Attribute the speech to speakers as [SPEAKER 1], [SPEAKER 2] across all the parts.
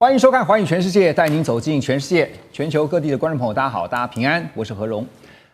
[SPEAKER 1] 欢迎收看《寰宇全世界》，带您走进全世界、全球各地的观众朋友，大家好，大家平安，我是何荣。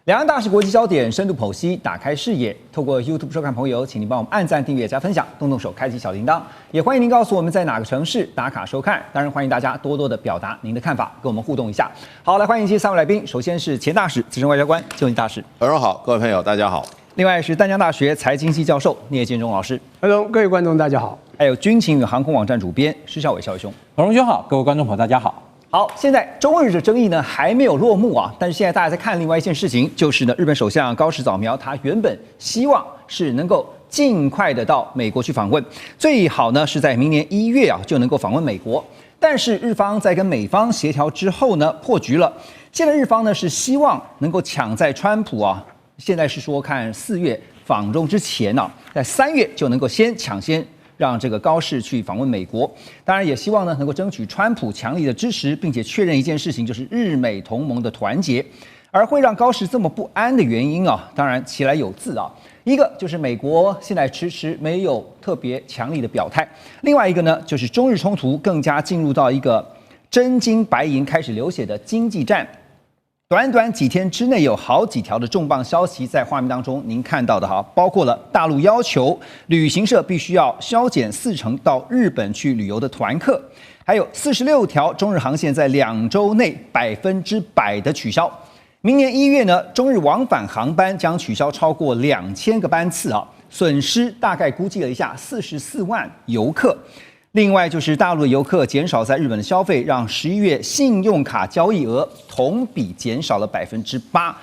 [SPEAKER 1] 两岸大事国际焦点，深度剖析，打开视野。透过 YouTube 收看朋友，请您帮我们按赞、订阅、加分享，动动手开启小铃铛。也欢迎您告诉我们在哪个城市打卡收看。当然，欢迎大家多多的表达您的看法，跟我们互动一下。好，来欢迎今天三位来宾。首先是前大使、资深外交官邱文大使。
[SPEAKER 2] 何荣好，各位朋友大家好。
[SPEAKER 1] 另外是淡江大学财经系教授聂建中老师。
[SPEAKER 3] 何荣，各位观众大家好。
[SPEAKER 1] 还有军情与航空网站主编施孝伟孝伟兄。
[SPEAKER 4] 何荣兄好，各位观众朋友大家好。
[SPEAKER 1] 好，现在中日的争议呢还没有落幕啊，但是现在大家在看另外一件事情，就是呢日本首相高市早苗他原本希望是能够尽快的到美国去访问，最好呢是在明年1月啊就能够访问美国，但是日方在跟美方协调之后呢破局了，现在日方呢是希望能够抢在川普啊，现在是说看4月访中之前啊，在3月就能够抢先让这个高市去访问美国，当然也希望呢能够争取川普强力的支持，并且确认一件事情，就是日美同盟的团结。而会让高市这么不安的原因啊，当然其来有自啊，一个就是美国现在迟迟没有特别强力的表态，另外一个呢就是中日冲突更加进入到一个真金白银开始流血的经济战。短短几天之内，有好几条的重磅消息在画面当中，您看到的哈，包括了大陆要求旅行社必须要削减40%到日本去旅游的团客，还有46条中日航线在2周内100%的取消。明年1月呢，中日往返航班将取消超过2000个班次啊，损失大概估计了一下44万游客。另外就是大陆的游客减少在日本的消费，让11月信用卡交易额同比减少了8%。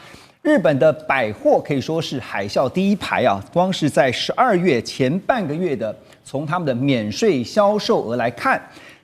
[SPEAKER 1] 日本的百货可以说是海啸第一排啊，光是在12月前半个月的，从他们的免税销售额来看，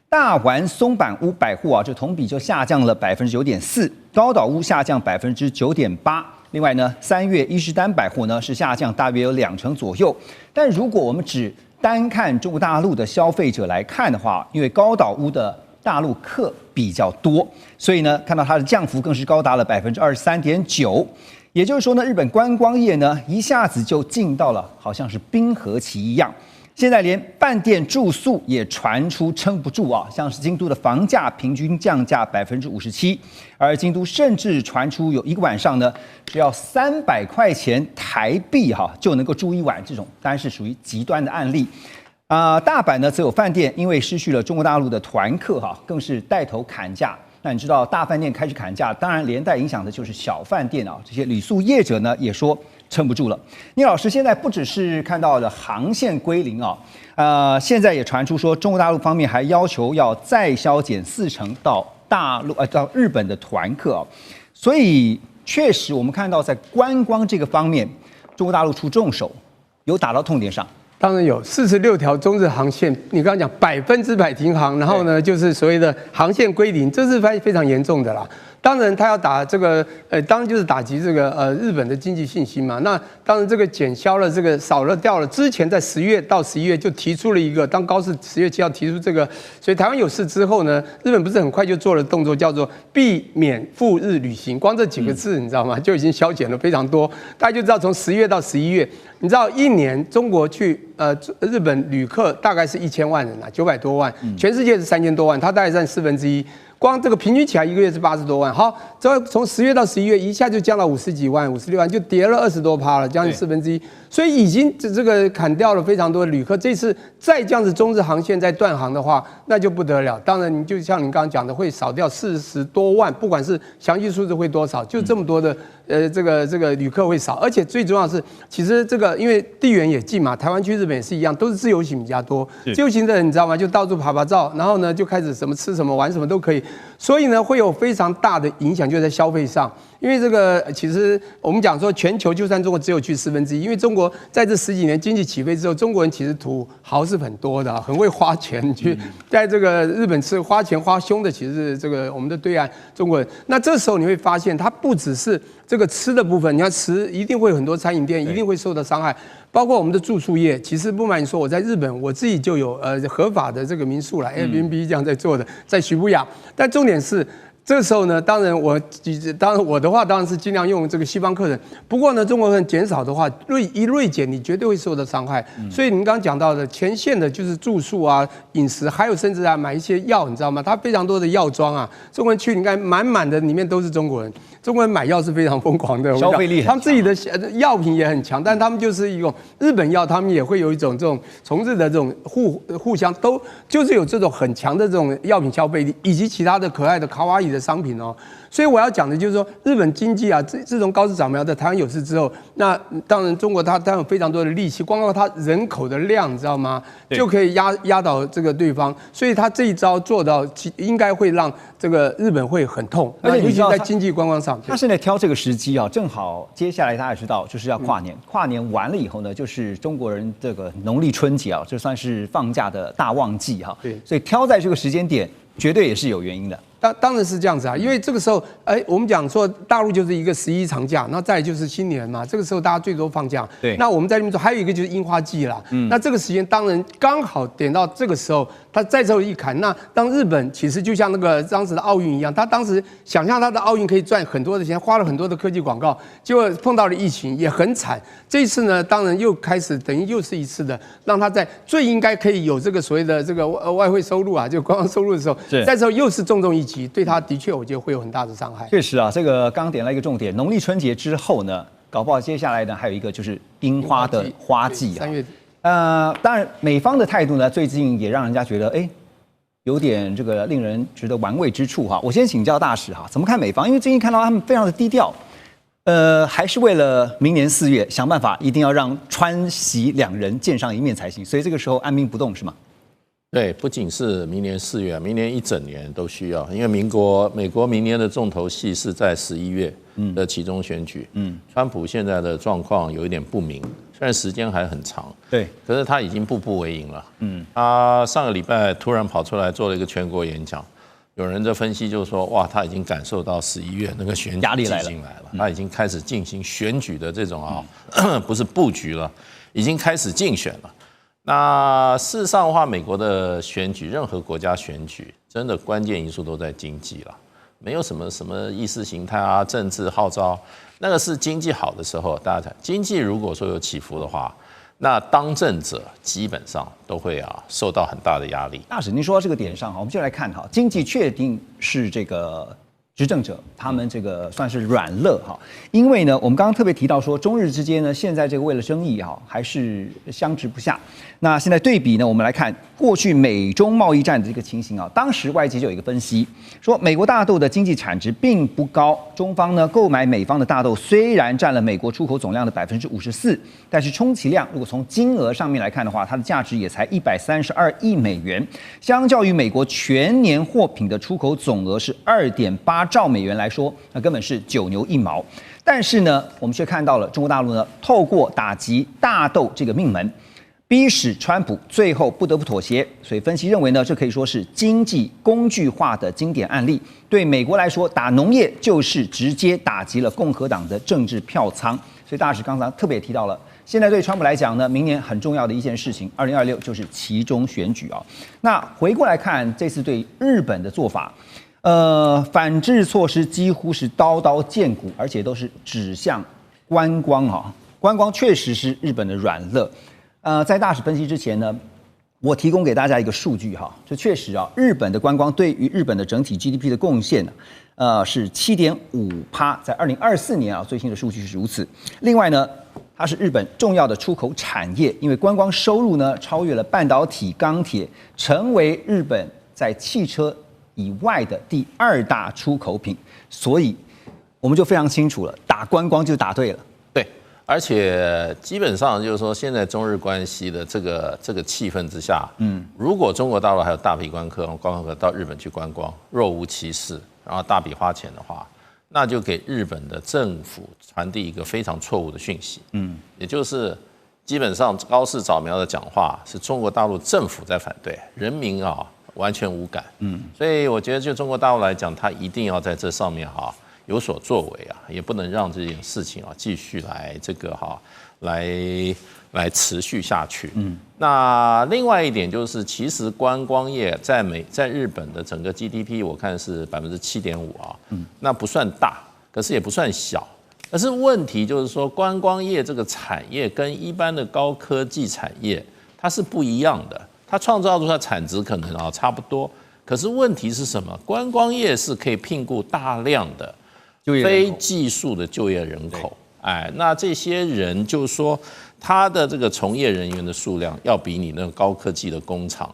[SPEAKER 1] 大丸松坂屋百货啊，这同比就下降了9.4%，高岛屋下降9.8%。另外呢，3月伊势丹百货呢是下降大约有2成左右。但如果我们只单看中国大陆的消费者来看的话，因为高岛屋的大陆客比较多，所以呢，看到它的降幅更是高达了23.9%。也就是说呢，日本观光业呢一下子就进到了好像是冰河期一样。现在连饭店住宿也传出撑不住啊，像是京都的房价平均降价57%，而京都甚至传出有一个晚上呢，只要300块钱台币就能够住一晚，这种当然是属于极端的案例。大阪呢则有饭店因为失去了中国大陆的团客更是带头砍价。那你知道大饭店开始砍价，当然连带影响的就是小饭店啊，这些旅宿业者呢也说撑不住了。聂老师，现在不只是看到的航线归零啊，现在也传出说中国大陆方面还要求要再削减40%到到日本的团客啊，所以确实我们看到在观光这个方面，中国大陆出重手，有打到痛点上。
[SPEAKER 3] 当然有46条中日航线，你刚刚讲100%停航，然后呢就是所谓的航线归零，这是非常严重的啦。当然，他要打这个，当然就是打击这个日本的经济信心嘛。那当然这个减销了，这个少了掉了。之前在10月到11月就提出了一个，当高市10月7号提出这个，所以台湾有事之后呢，日本不是很快就做了动作，叫做避免赴日旅行。光这几个字你知道吗？就已经削减了非常多。大家就知道从10月到11月，你知道一年中国去日本旅客大概是1000万人啊，900多万，全世界是3000多万，它大概占1/4。光这个平均起来一个月是80多万，好，之后从10月到11月一下就降到50几万、56万，就跌了20多%了，将近1/4，所以已经这个砍掉了非常多的旅客。这次再这样子中日航线再断航的话，那就不得了。当然，你就像你刚刚讲的，会少掉40多万，不管是详细数字会多少，就这么多的这个旅客会少，而且最重要的是，其实这个因为地缘也近嘛，台湾去日本也是一样，都是自由行比较多，自由行的人你知道吗？就到处拍照，然后呢就开始什么吃什么玩什么都可以。所以呢，会有非常大的影响，就在消费上。因为这个，其实我们讲说，全球就算中国只有去1/4，因为中国在这10几年经济起飞之后，中国人其实土豪是很多的，很会花钱去在这个日本吃花钱花凶的，其实是这个我们的对岸中国人。那这时候你会发现，它不只是这个吃的部分，你看吃一定会有很多餐饮店一定会受到伤害，包括我们的住宿业。其实不瞒你说，我在日本我自己就有合法的这个民宿啦 Airbnb 这样在做的，在澇谷雅。但重点是这个时候呢，当然我的话当然是尽量用这个西方课程。不过呢，中国人减少的话，锐减，你绝对会受到伤害。所以您刚刚讲到的前线的就是住宿啊、饮食，还有甚至买一些药，你知道吗？它非常多的药妆啊，中国人去你看满满的里面都是中国人。中国人买药是非常疯狂的，
[SPEAKER 1] 消费力很强，
[SPEAKER 3] 他们自己的药品也很强，但他们就是一种日本药，他们也会有一种这种从日的这种互相都就是有这种很强的这种药品消费力，以及其他的可爱的卡哇伊的商品哦。所以我要讲的就是说，日本经济啊，自从高市早苗在台湾有事之后，那当然中国它有非常多的力气，光靠它人口的量，你知道吗？就可以压倒这个对方。所以他这一招做到，应该会让这个日本会很痛，
[SPEAKER 1] 而且
[SPEAKER 3] 尤其在经济观光上。
[SPEAKER 1] 他现在挑这个时机啊，正好接下来大家也知道，就是要跨年。跨年完了以后呢，就是中国人这个农历春节啊，这算是放假的大旺季哈。
[SPEAKER 3] 对，
[SPEAKER 1] 所以挑在这个时间点，绝对也是有原因的。
[SPEAKER 3] 当然是这样子啊，因为这个时候，我们讲说大陆就是一个11长假，那再来就是新年嘛，这个时候大家最多放假。
[SPEAKER 1] 对，
[SPEAKER 3] 那我们在那边说，还有一个就是樱花季啦。那这个时间当然刚好点到这个时候，他再之后一砍，那当日本其实就像那个当时的奥运一样，他当时想象他的奥运可以赚很多的钱，花了很多的科技广告，结果碰到了疫情，也很惨。这一次呢，当然又开始等于又是一次的，让他在最应该可以有这个所谓的这个外汇收入啊，就观光收入的时候，再之后又是重一击，对他的确我觉得会有很大的伤害。
[SPEAKER 1] 确实啊，这个刚点了一个重点，农历春节之后呢，搞不好接下来呢还有一个就是樱花的花季啊。3
[SPEAKER 3] 月底。
[SPEAKER 1] 当然美方的态度呢，最近也让人家觉得有点这个令人值得玩味之处哈。我先请教大使哈，怎么看美方？因为最近看到他们非常的低调，还是为了明年4月想办法一定要让川习两人见上一面才行，所以这个时候按兵不动是吗？
[SPEAKER 2] 对，不仅是明年4月，明年一整年都需要，因为美国明年的重头戏是在11月的期中选举。川普现在的状况有一点不明，虽然时间还很长，
[SPEAKER 1] 对，
[SPEAKER 2] 可是他已经步步为营了。他上个礼拜突然跑出来做了一个全国演讲，有人的分析就是说，哇，他已经感受到11月那个选举
[SPEAKER 1] 压力来了，
[SPEAKER 2] 他已经开始进行选举的这种不是布局了，已经开始竞选了。那事实上的话，美国的选举，任何国家选举，真的关键因素都在经济了，没有什么意识形态啊、政治号召，那个是经济好的时候，大家讲经济如果说有起伏的话，那当政者基本上都会受到很大的压力。
[SPEAKER 1] 大使，您说到这个点上，我们就来看哈，经济确定是这个执政者他们这个算是软肋哈，因为呢，我们刚刚特别提到说，中日之间呢，现在这个为了争议哈，还是相持不下。那现在对比呢，我们来看过去美中贸易战的这个情形啊，当时外界就有一个分析，说美国大豆的经济产值并不高，中方呢购买美方的大豆虽然占了美国出口总量的54%，但是充其量如果从金额上面来看的话，它的价值也才132亿美元，相较于美国全年货品的出口总额是2.8兆美元来说，那根本是9牛1毛。但是呢，我们却看到了中国大陆呢，透过打击大豆这个命门，逼使川普最后不得不妥协，所以分析认为呢，这可以说是经济工具化的经典案例。对美国来说，打农业就是直接打击了共和党的政治票仓。所以大使刚才特别提到了，现在对川普来讲呢，明年很重要的一件事情，2026就是期中选举啊。那回过来看这次对日本的做法，反制措施几乎是刀刀见骨，而且都是指向观光啊。观光确实是日本的软肋。在大使分析之前呢，我提供给大家一个数据哈，就确实啊，日本的观光对于日本的整体 GDP 的贡献呢，是7.5%，在2024年啊，最新的数据是如此。另外呢，它是日本重要的出口产业，因为观光收入呢超越了半导体、钢铁，成为日本在汽车以外的第2大出口品，所以我们就非常清楚了，打观光就打对了。
[SPEAKER 2] 而且基本上就是说，现在中日关系的这个气氛之下，如果中国大陆还有大批观光客到日本去观光，若无其事，然后大笔花钱的话，那就给日本的政府传递一个非常错误的讯息，也就是基本上高市早苗的讲话是中国大陆政府在反对，人民完全无感，所以我觉得就中国大陆来讲，他一定要在这上面有所作为啊，也不能让这件事情啊继续来这个来持续下去。那另外一点就是，其实观光业在日本的整个 GDP 我看是7.5%啊，那不算大，可是也不算小。可是问题就是说，观光业这个产业跟一般的高科技产业它是不一样的，它创造出来的产值可能差不多。可是问题是什么？观光业是可以聘雇大量的非技术的就业人口，那这些人就是说，他的这个从业人员的数量要比你那个高科技的工厂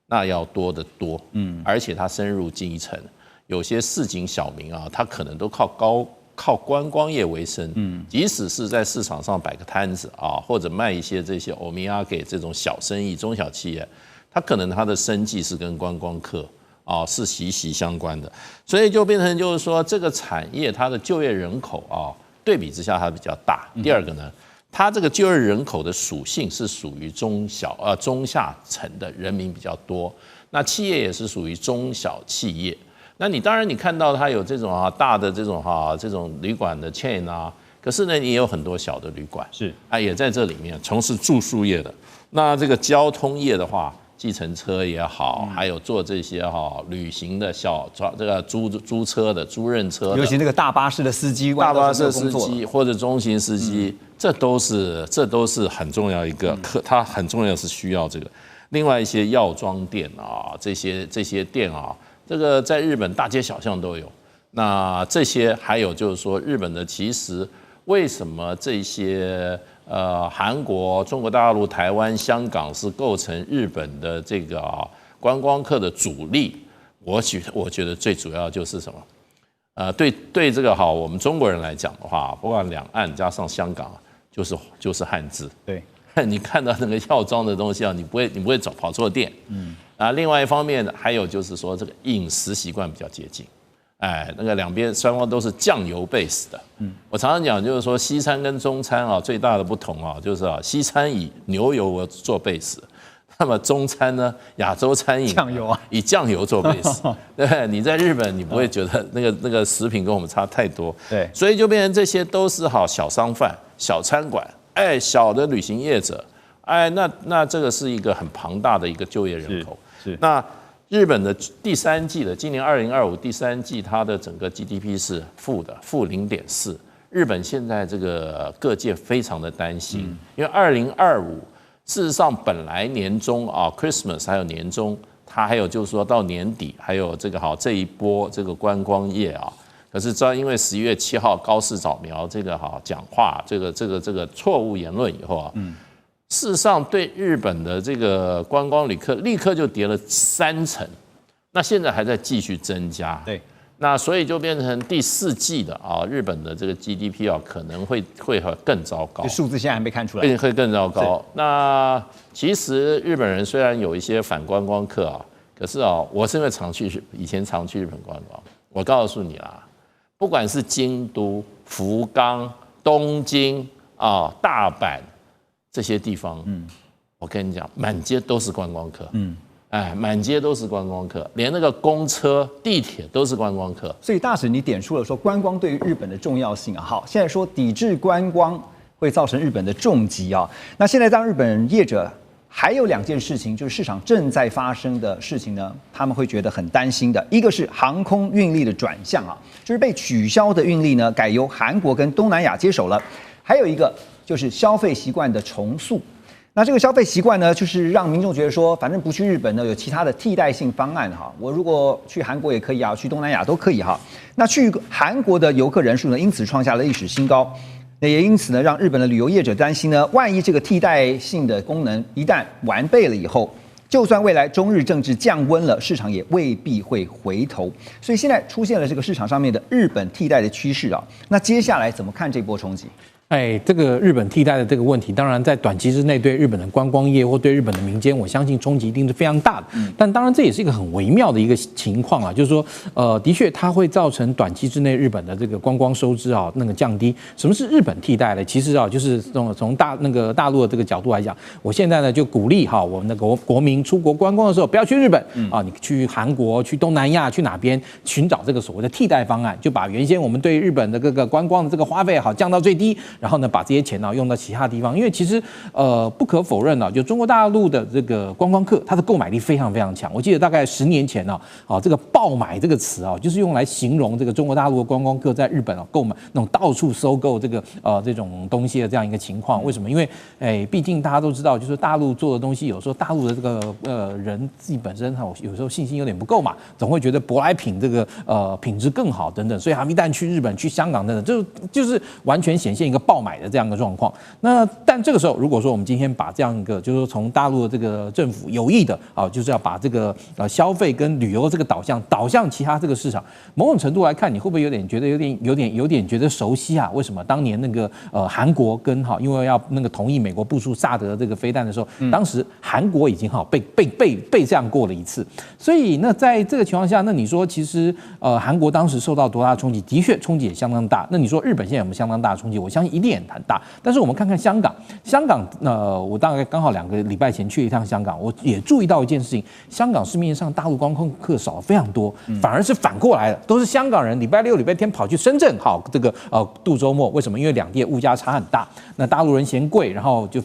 [SPEAKER 2] 那要多得多，而且他深入基层，有些市井小民他可能都靠观光业为生，即使是在市场上摆个摊子或者卖一些这些欧米亚给这种小生意、中小企业，他可能他的生计是跟观光客是息息相关的，所以就变成就是说，这个产业它的就业人口对比之下它比较大。第二个呢，它这个就业人口的属性是属于中下层的人民比较多，那企业也是属于中小企业。那你当然你看到它有这种大的这种旅馆的 chain 可是呢，你也有很多小的旅馆也在这里面从事住宿业的。那这个交通业的话，计程车也好，还有做这些旅行的这个租车的、租赁车的，
[SPEAKER 1] 尤其那个大巴士的司机、
[SPEAKER 2] 大巴士司机或者中型司机，这都是很重要一个，它很重要是需要这个。另外一些药妆店这些店这个在日本大街小巷都有。那这些还有就是说，日本的其实为什么这些韩国、中国大陆、台湾、香港是构成日本的这个观光客的主力？我觉得最主要就是什么？对这个我们中国人来讲的话，不管两岸加上香港，就是汉字。
[SPEAKER 1] 对，
[SPEAKER 2] 你看到那个药妆的东西你不会跑错店。另外一方面还有就是说，这个饮食习惯比较接近。那个双方都是酱油 base 的。我常常讲就是说，西餐跟中餐最大的不同就是西餐以牛油做 base， 那么中餐呢，亚洲餐饮
[SPEAKER 1] 酱油
[SPEAKER 2] 以酱油做 base。对，你在日本你不会觉得那个食品跟我们差太多。
[SPEAKER 1] 对，所
[SPEAKER 2] 以就变成这些都是小商贩、小餐馆，小的旅行业者，那这个是一个很庞大的一个就业人口。
[SPEAKER 1] 是
[SPEAKER 2] 那日本的第三季今年2025第三季，它的整个 GDP 是负0.4%。日本现在这个各界非常的担心，因为2025事实上本来年中Christmas 还有年中，它还有就是说到年底还有这个这一波这个观光业可是因为11月7号高市早苗这个讲话这个错误言论以后事实上，对日本的这个观光旅客立刻就跌了30%，那现在还在继续增加。
[SPEAKER 1] 对，
[SPEAKER 2] 那所以就变成第4季的日本的这个 GDP 可能会更糟糕。
[SPEAKER 1] 数字现在还没看出来，
[SPEAKER 2] 会更糟糕。那其实日本人虽然有一些反观光客可是我是因为以前常去日本观光，我告诉你啦，不管是京都、福冈、东京大阪。这些地方，我跟你讲，满街都是观光客，满街都是观光客，连那个公车、地铁都是观光客。
[SPEAKER 1] 所以大使，你点出了说观光对于日本的重要性好，现在说抵制观光会造成日本的重击那现在当日本业者还有2件事情，就是市场正在发生的事情呢，他们会觉得很担心的。一个是航空运力的转向就是被取消的运力呢，改由韩国跟东南亚接手了。还有一个就是消费习惯的重塑。那这个消费习惯呢，就是让民众觉得说，反正不去日本呢，有其他的替代性方案我如果去韩国也可以去东南亚都可以那去韩国的游客人数呢，因此创下了历史新高。那也因此呢，让日本的旅游业者担心呢，万一这个替代性的功能一旦完备了以后，就算未来中日政治降温了，市场也未必会回头。所以现在出现了这个市场上面的日本替代的趋势那接下来怎么看这波冲击？
[SPEAKER 4] 这个日本替代的这个问题，当然在短期之内对日本的观光业或对日本的民间，我相信冲击一定是非常大的。但当然这也是一个很微妙的一个情况啊，就是说，的确它会造成短期之内日本的这个观光收支啊那个降低。什么是日本替代呢？其实啊，就是从大陆的这个角度来讲，我现在呢就鼓励我们的国民出国观光的时候不要去日本啊，你去韩国、去东南亚、去哪边寻找这个所谓的替代方案，就把原先我们对日本的这个观光的这个花费降到最低。然后呢，把这些钱用到其他地方，因为其实不可否认就中国大陆的这个观光客，他的购买力非常非常强。我记得大概10年前这个爆买这个词就是用来形容这个中国大陆的观光客在日本购买那种到处收购这种东西的这样一个情况。为什么？因为毕竟大家都知道，就是大陆做的东西，有时候大陆的这个人自己本身有时候信心有点不够嘛，总会觉得舶来品这个品质更好等等，所以他们一旦去日本、去香港等等，就是完全显现一个爆买的这样一个状况。但这个时候，如果说我们今天把这样一个，就是说从大陆的这个政府有意的就是要把这个消费跟旅游这个导向其他这个市场，某种程度来看，你会不会有点觉得有点觉得熟悉啊？为什么当年那个韩国跟因为要那个同意美国部署萨德这个飞弹的时候，当时韩国已经被这样过了一次。所以那在这个情况下，那你说其实韩国当时受到多大的冲击？的确冲击也相当大。那你说日本现在有没有相当大的冲击？我相信一定也很大。但是我们看看香港，我大概刚好2个礼拜前去了一趟香港，我也注意到一件事情：香港市面上大陆观光客少了非常多，反而是反过来的，都是香港人礼拜六、礼拜天跑去深圳这个度周末。为什么？因为两地的物价差很大，那大陆人嫌贵，然后就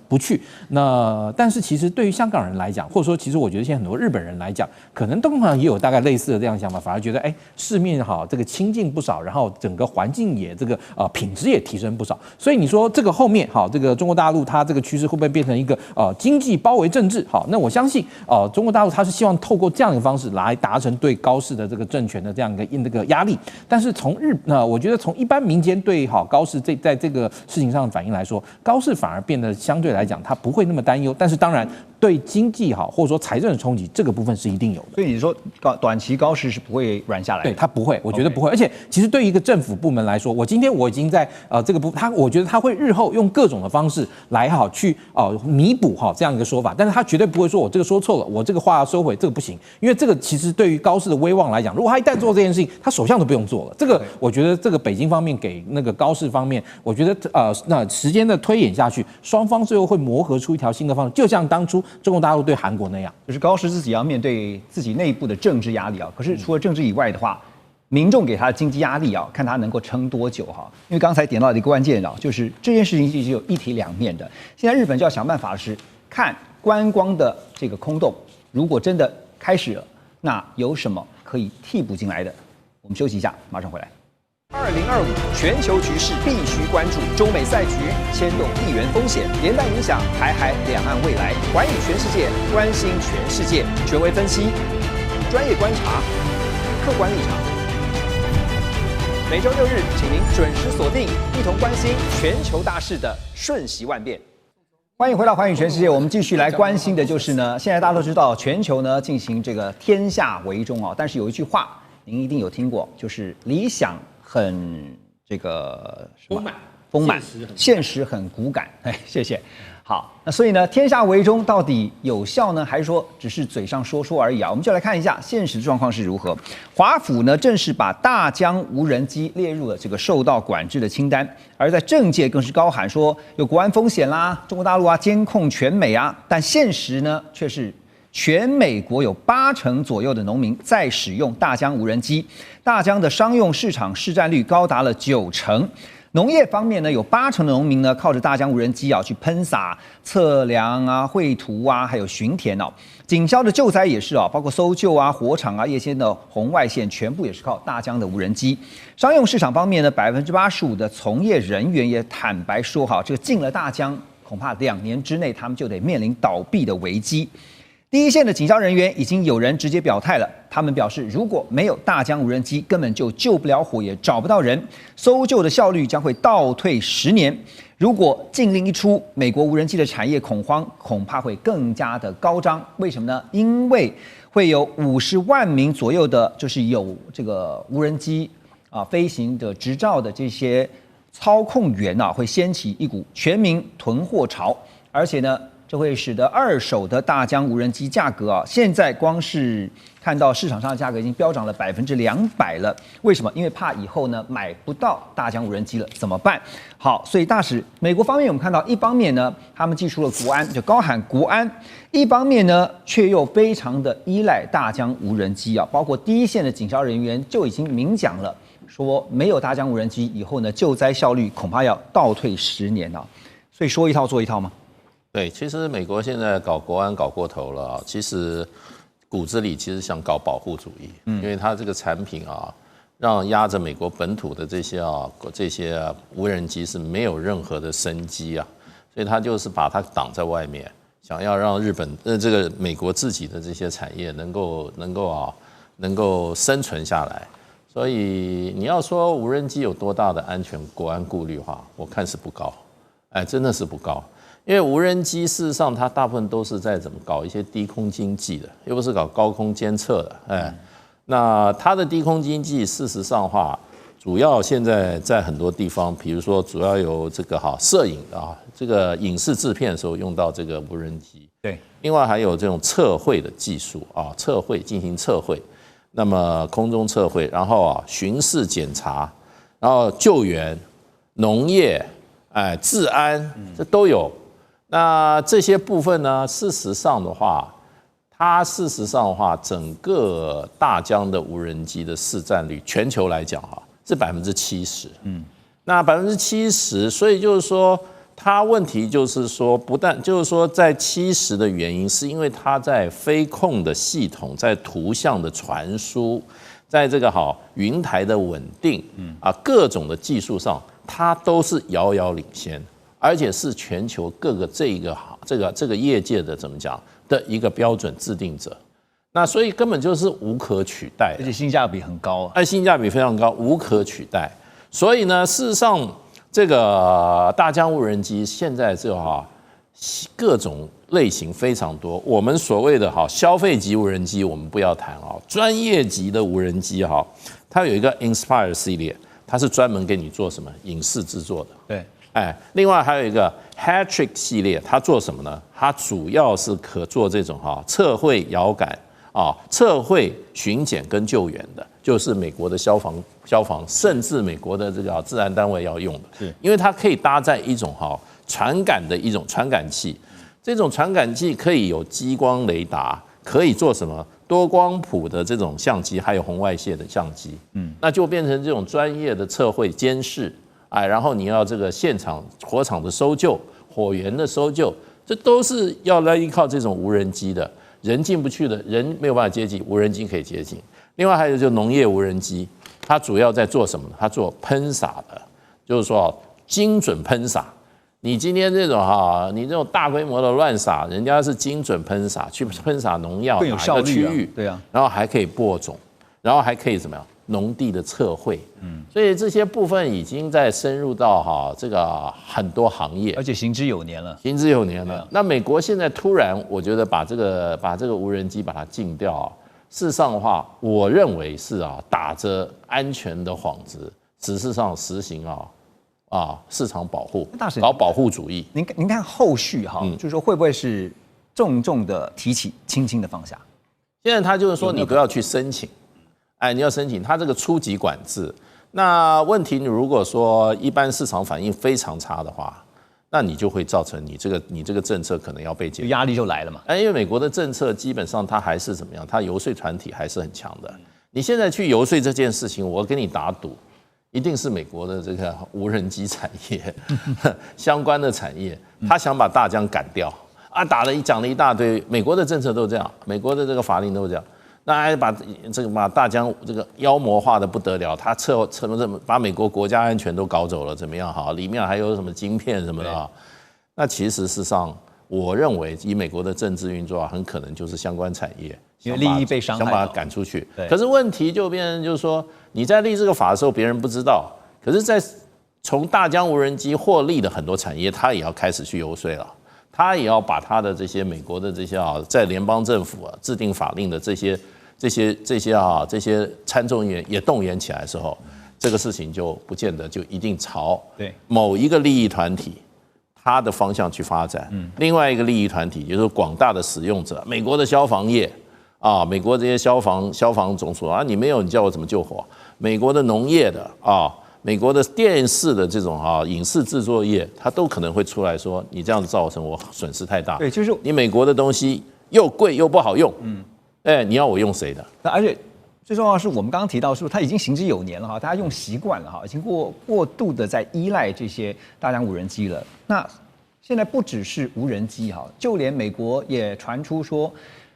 [SPEAKER 4] 不去。但是其实对于香港人来讲，或者说其实我觉得现在很多日本人来讲，可能通常也有大概类似的这样想法，反而觉得市面这个清净不少，然后整个环境也这个品质也提升不少。所以你说这个后面这个中国大陆它这个趋势会不会变成一个经济包围政治？那我相信中国大陆它是希望透过这样的方式来达成对高市的这个政权的这样一个压力。但是从我觉得从一般民间对高市在这个事情上的反应来说，高市反而变得相对来讲它不会那么担忧。但是当然对经济或者说财政的冲击，这个部分是一定有的。
[SPEAKER 1] 所以你说短期高市是不会软下来的？
[SPEAKER 4] 对，它不会，我觉得不会。而且其实对于一个政府部门来说，我今天已经在这个我觉得他会日后用各种的方式来去弥补这样一个说法，但是他绝对不会说我这个说错了，我这个话要收回，这个不行。因为这个其实对于高市的威望来讲，如果他一旦做这件事情，他首相都不用做了。这个我觉得这个北京方面给那个高市方面，我觉得那时间的推演下去，双方最后会磨合出一条新的方式，就像当初中国大陆对韩国那样，
[SPEAKER 1] 就是高市自己要面对自己内部的政治压力可是除了政治以外的话，民众给他的经济压力看他能够撑多久因为刚才点到的一个关键就是这件事情其实有一体两面的。现在日本就要想办法是看观光的这个空洞，如果真的开始了，那有什么可以替补进来的？我们休息一下，马上回来。
[SPEAKER 5] 2025全球局势必须关注，中美赛局牵动地缘风险，连带影响台海两岸未来。环宇全世界，关心全世界，权威分析，专业观察，客观立场。每周6日，请您准时锁定，一同关心全球大事的瞬息万变。
[SPEAKER 1] 欢迎回到环宇全世界，我们继续来关心的就是呢，现在大家都知道全球呢进行这个天下为中但是有一句话您一定有听过，就是理想很这个丰满，现实很骨感。谢谢。好，那所以呢，天下为中到底有效呢，还是说只是嘴上说说而已我们就来看一下现实状况是如何。华府呢正式把大疆无人机列入了这个受到管制的清单，而在政界更是高喊说有国安风险啦，中国大陆监控全美但现实呢却是全美国有80%左右的农民在使用大疆无人机，大疆的商用市场市占率高达了90%。农业方面呢，有80%的农民呢靠着大疆无人机去喷洒、测量绘图还有巡田警消的救灾也是包括搜救火场夜间的红外线，全部也是靠大疆的无人机。商用市场方面呢，85%的从业人员也坦白说这个进了大疆，恐怕2年之内他们就得面临倒闭的危机。第一线的警消人员已经有人直接表态了，他们表示，如果没有大疆无人机，根本就救不了火，也找不到人，搜救的效率将会倒退10年。如果禁令一出，美国无人机的产业恐慌恐怕会更加的高涨。为什么呢？因为会有50万名左右的，就是有这个无人机飞行的执照的这些操控员会掀起一股全民囤货潮，而且呢，这会使得二手的大疆无人机价格现在光是看到市场上的价格已经飙涨了200%了。为什么？因为怕以后呢买不到大疆无人机了，怎么办？好，所以大使，美国方面我们看到，一方面呢，他们祭出了国安，就高喊国安；一方面呢，却又非常的依赖大疆无人机包括第一线的警消人员就已经明讲了。说没有大疆无人机以后呢，救灾效率恐怕要倒退10年所以说一套做一套吗？
[SPEAKER 2] 对，其实美国现在搞国安搞过头了其实骨子里其实想搞保护主义，因为它这个产品让压着美国本土的这些无人机是没有任何的生机所以它就是把它挡在外面，想要让日本这个美国自己的这些产业能够生存下来。所以你要说无人机有多大的安全国安顾虑我看是不高，真的是不高。因为无人机事实上它大部分都是在怎么搞一些低空经济的，又不是搞高空监测的，那它的低空经济事实上主要现在在很多地方，比如说主要有这个摄影这个影视制片的时候用到这个无人机，
[SPEAKER 1] 对，
[SPEAKER 2] 另外还有这种测绘的技术测绘进行测绘。那么空中测绘，然后巡视检查，然后救援、农业、治安，这都有。那这些部分呢，事实上的话，整个大疆的无人机的市占率，全球来讲是70%。那70%，所以就是说。它问题就是说，不但就是说在70%的原因，是因为它在飞控的系统、在图像的传输、在这个云台的稳定各种的技术上，它都是遥遥领先，而且是全球各个这个业界的怎么讲的一个标准制定者。那所以根本就是无可取代，
[SPEAKER 1] 而且性价比很高
[SPEAKER 2] 性价比非常高，无可取代。所以呢，事实上。这个大疆无人机现在各种类型非常多。我们所谓的消费级无人机，我们不要谈专业级的无人机它有一个 Inspire 系列，它是专门给你做什么影视制作的。
[SPEAKER 1] 对，
[SPEAKER 2] 另外还有一个 Hattrick 系列，它做什么呢？它主要是可做这种测绘遥感测绘巡检跟救援的。就是美国的消防，甚至美国的这个治安单位要用的，是因为它可以搭载一种传感的一种传感器，这种传感器可以有激光雷达，可以做什么多光谱的这种相机，还有红外线的相机，那就变成这种专业的测绘监视，然后你要这个现场火场的搜救、火源的搜救，这都是要来依靠这种无人机的，人进不去的，人没有办法接近，无人机可以接近。另外还有就是农业无人机，它主要在做什么呢？它做喷洒的，就是说精准喷洒。你今天这种你这种大规模的乱洒，人家是精准喷洒，去喷洒农药，
[SPEAKER 1] 更有效率
[SPEAKER 2] 区域，
[SPEAKER 1] 对啊，
[SPEAKER 2] 然后还可以播种，然后还可以怎么样？农地的测绘，所以这些部分已经在深入到这个很多行业，
[SPEAKER 1] 而且行之有年了。
[SPEAKER 2] 那美国现在突然，我觉得把这个无人机把它禁掉。事实上的话，我认为是打着安全的幌子，实质上实行市场保护，搞保护主义。
[SPEAKER 1] 您看后续就是说会不会是重重的提起，轻轻的放下？
[SPEAKER 2] 现在他就是说你都要去申请，你要申请，他这个初级管制。那问题，你如果说一般市场反应非常差的话，那你就会造成你这个政策可能要被检讨，
[SPEAKER 1] 压力就来了嘛。
[SPEAKER 2] 因为美国的政策基本上它还是怎么样，它游说团体还是很强的。你现在去游说这件事情，我跟你打赌，一定是美国的这个无人机产业相关的产业，他想把大疆赶掉讲了一大堆，美国的政策都这样，美国的这个法令都这样。那还把大疆这个妖魔化的不得了，他把美国国家安全都搞走了，怎么样里面还有什么晶片什么的那其实事实上，我认为以美国的政治运作很可能就是相关产业
[SPEAKER 1] 因为利益被伤害，
[SPEAKER 2] 想把它赶出去。可是问题就变成就是说，你在立这个法的时候，别人不知道，可是在从大疆无人机获利的很多产业，他也要开始去游说了。他也要把他的这些美国的这些在联邦政府制定法令的这些参众议员也动员起来的时候，这个事情就不见得就一定朝
[SPEAKER 1] 对
[SPEAKER 2] 某一个利益团体它的方向去发展。另外一个利益团体就是广大的使用者，美国的消防业啊，美国这些消防总署啊，你没有你叫我怎么救火？美国的农业的啊，美国的电视的这种影视制作业，它都可能会出来说，你这样子造成我损失太大。
[SPEAKER 1] 对，就是
[SPEAKER 2] 你美国的东西又贵又不好用，你要我用谁的？
[SPEAKER 1] 那而且最重要的是，我们刚刚提到说，它已经行之有年了哈，大家用习惯了哈，已经过度的在依赖这些大疆无人机了。那现在不只是无人机哈，就连美国也传出说，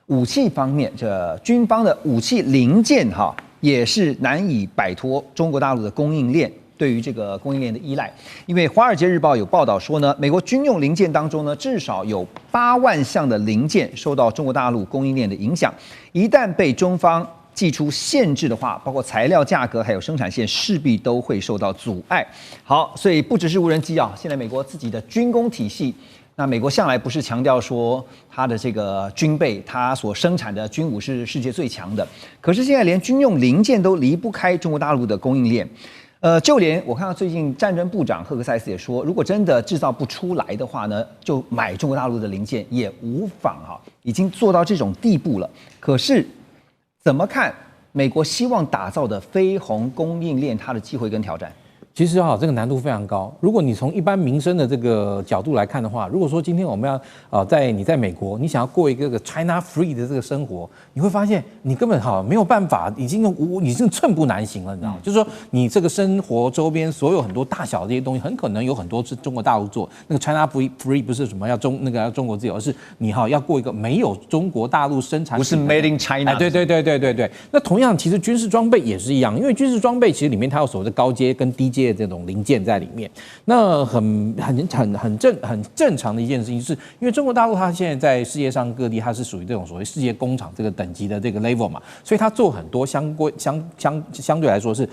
[SPEAKER 1] 武器方面，这军方的武器零件哈，也是难以摆脱中国大陆的供应链。对于这个供应链的依赖，因为《华尔街日报》有报道说呢，美国军用零件当中呢，至少有8万项的零件受到中国大陆供应链的影响，一旦被中方祭出限制的话，包括材料价格还有生产线势必都会受到阻碍。好，所以不只是无人机啊，现在美国自己的军工体系。那美国向来不是强调说它的这个军备，它所生产的军武是世界最强的，可是现在连军用零件都离不开中国大陆的供应链。就连我看到最近战争部长赫克塞斯也说，如果真的制造不出来的话呢，就买中国大陆的零件也无妨哈，已经做到这种地步了。可是怎么看美国希望打造的飞鸿供应链，它的机会跟挑战？
[SPEAKER 4] 其实这个难度非常高。如果你从一般民生的这个角度来看的话，如果说今天我们要你在美国，你想要过一个 China Free 的这个生活，你会发现你根本没有办法，已经寸步难行了，你知道吗？就是说你这个生活周边所有很多大小这些东西，很可能有很多是中国大陆做。那个 China Free 不是什么要中国自由，而是你要过一个没有中国大陆生产，
[SPEAKER 1] 不是 Made in China。
[SPEAKER 4] 对。那同样，其实军事装备也是一样，因为军事装备其实里面它有所谓的高阶跟低阶。这种零件在里面，那很正常的一件事情，是因为中国大陆它现在在世界上各地，它是属于这种所谓世界工厂这个等级的这个 level 嘛，所以它做很多相对来说是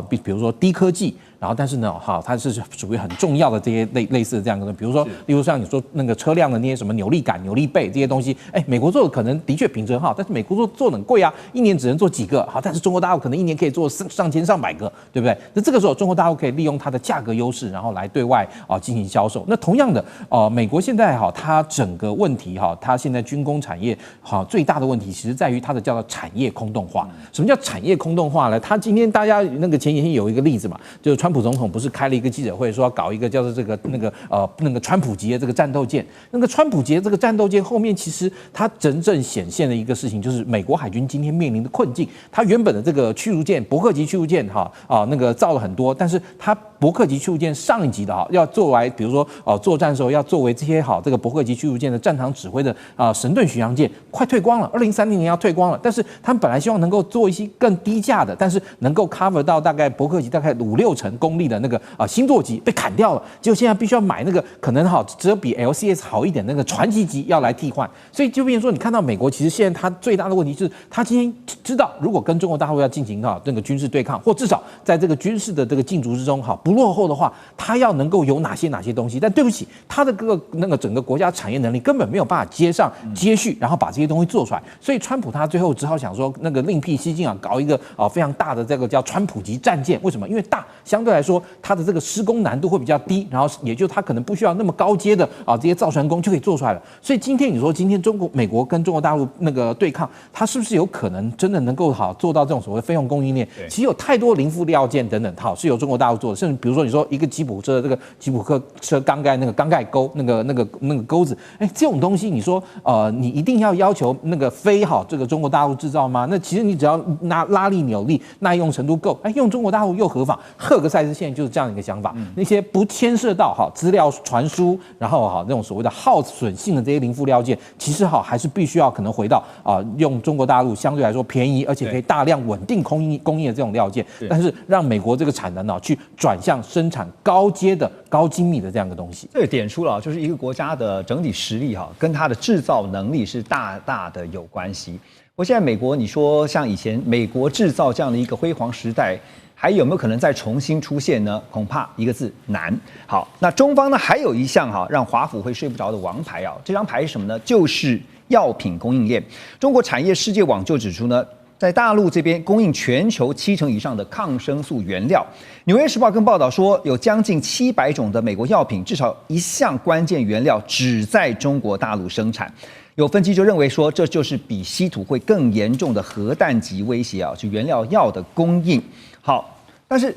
[SPEAKER 4] 比如说低科技。然后，但是呢，它是属于很重要的这些类似的这样的，比如说，例如像你说那个车辆的那些什么扭力杆、扭力背这些东西，美国做的可能的确品质很好，但是美国做的很贵啊，一年只能做几个，但是中国大陆可能一年可以做上千上百个，对不对？那这个时候，中国大陆可以利用它的价格优势，然后来对外进行销售。那同样的，美国现在它整个问题它现在军工产业最大的问题，其实在于它的叫做产业空洞化。什么叫产业空洞化呢？它今天大家那个前几天有一个例子嘛，就是川普总统不是开了一个记者会，说要搞一个叫做那个川普级的这个战斗舰。那个川普级的这个战斗舰后面，其实它真正显现的一个事情，就是美国海军今天面临的困境。它原本的这个驱逐舰伯克级驱逐舰那个造了很多，但是它伯克级驱逐舰上一级的要作为，比如说作战的时候要作为这些这个伯克级驱逐舰的战场指挥的神盾巡洋舰，快退光了，2030年要退光了。但是他们本来希望能够做一些更低价的，但是能够 cover 到大概伯克级大概5-6成功力的那个星座级被砍掉了，结果现在必须要买那个可能只有比 LCS 好一点那个传奇级要来替换，所以就变成说，你看到美国其实现在它最大的问题就是，它今天知道如果跟中国大陆要进行那个军事对抗，或至少在这个军事的这个竞逐之中不落后的话，它要能够有哪些东西。但对不起，它的那个整个国家产业能力根本没有办法接续，然后把这些东西做出来。所以川普他最后只好想说，那个另辟蹊径搞一个非常大的这个叫川普级战舰。为什么？因为大相对来说它的这个施工难度会比较低，然后也就它可能不需要那么高阶的这些造船工就可以做出来了。所以今天你说今天美国跟中国大陆那个对抗，它是不是有可能真的能够做到这种所谓费用供应链？其实有太多零附料件等等是由中国大陆做的，甚至比如说你说一个吉普车的这个吉普车钢盖那个钢盖钩那个钩子，这种东西你说你一定要求那个非这个中国大陆制造吗？那其实你只要拉力扭力耐用程度够，用中国大陆又何妨？赫克塞斯现在就是这样一个想法，那些不牵涉到资料传输，然后那种所谓的耗损性的这些零附料件，其实还是必须要可能回到用中国大陆相对来说便宜而且可以大量稳定供应的这种料件，但是让美国这个产能去转向生产高阶的高精密的这样的东西。
[SPEAKER 1] 这个点出了就是一个国家的整体实力跟它的制造能力是大大的有关系。我现在美国，你说像以前美国制造这样的一个辉煌时代，还有没有可能再重新出现呢？恐怕一个字难。好，那中方呢还有一项让华府会睡不着的王牌这张牌是什么呢？就是药品供应链。中国产业世界网就指出呢，在大陆这边供应全球70%以上的抗生素原料。纽约时报更报道说，有将近700种的美国药品，至少一项关键原料只在中国大陆生产。有分析就认为说，这就是比稀土会更严重的核弹级威胁啊，就原料药的供应。好，但是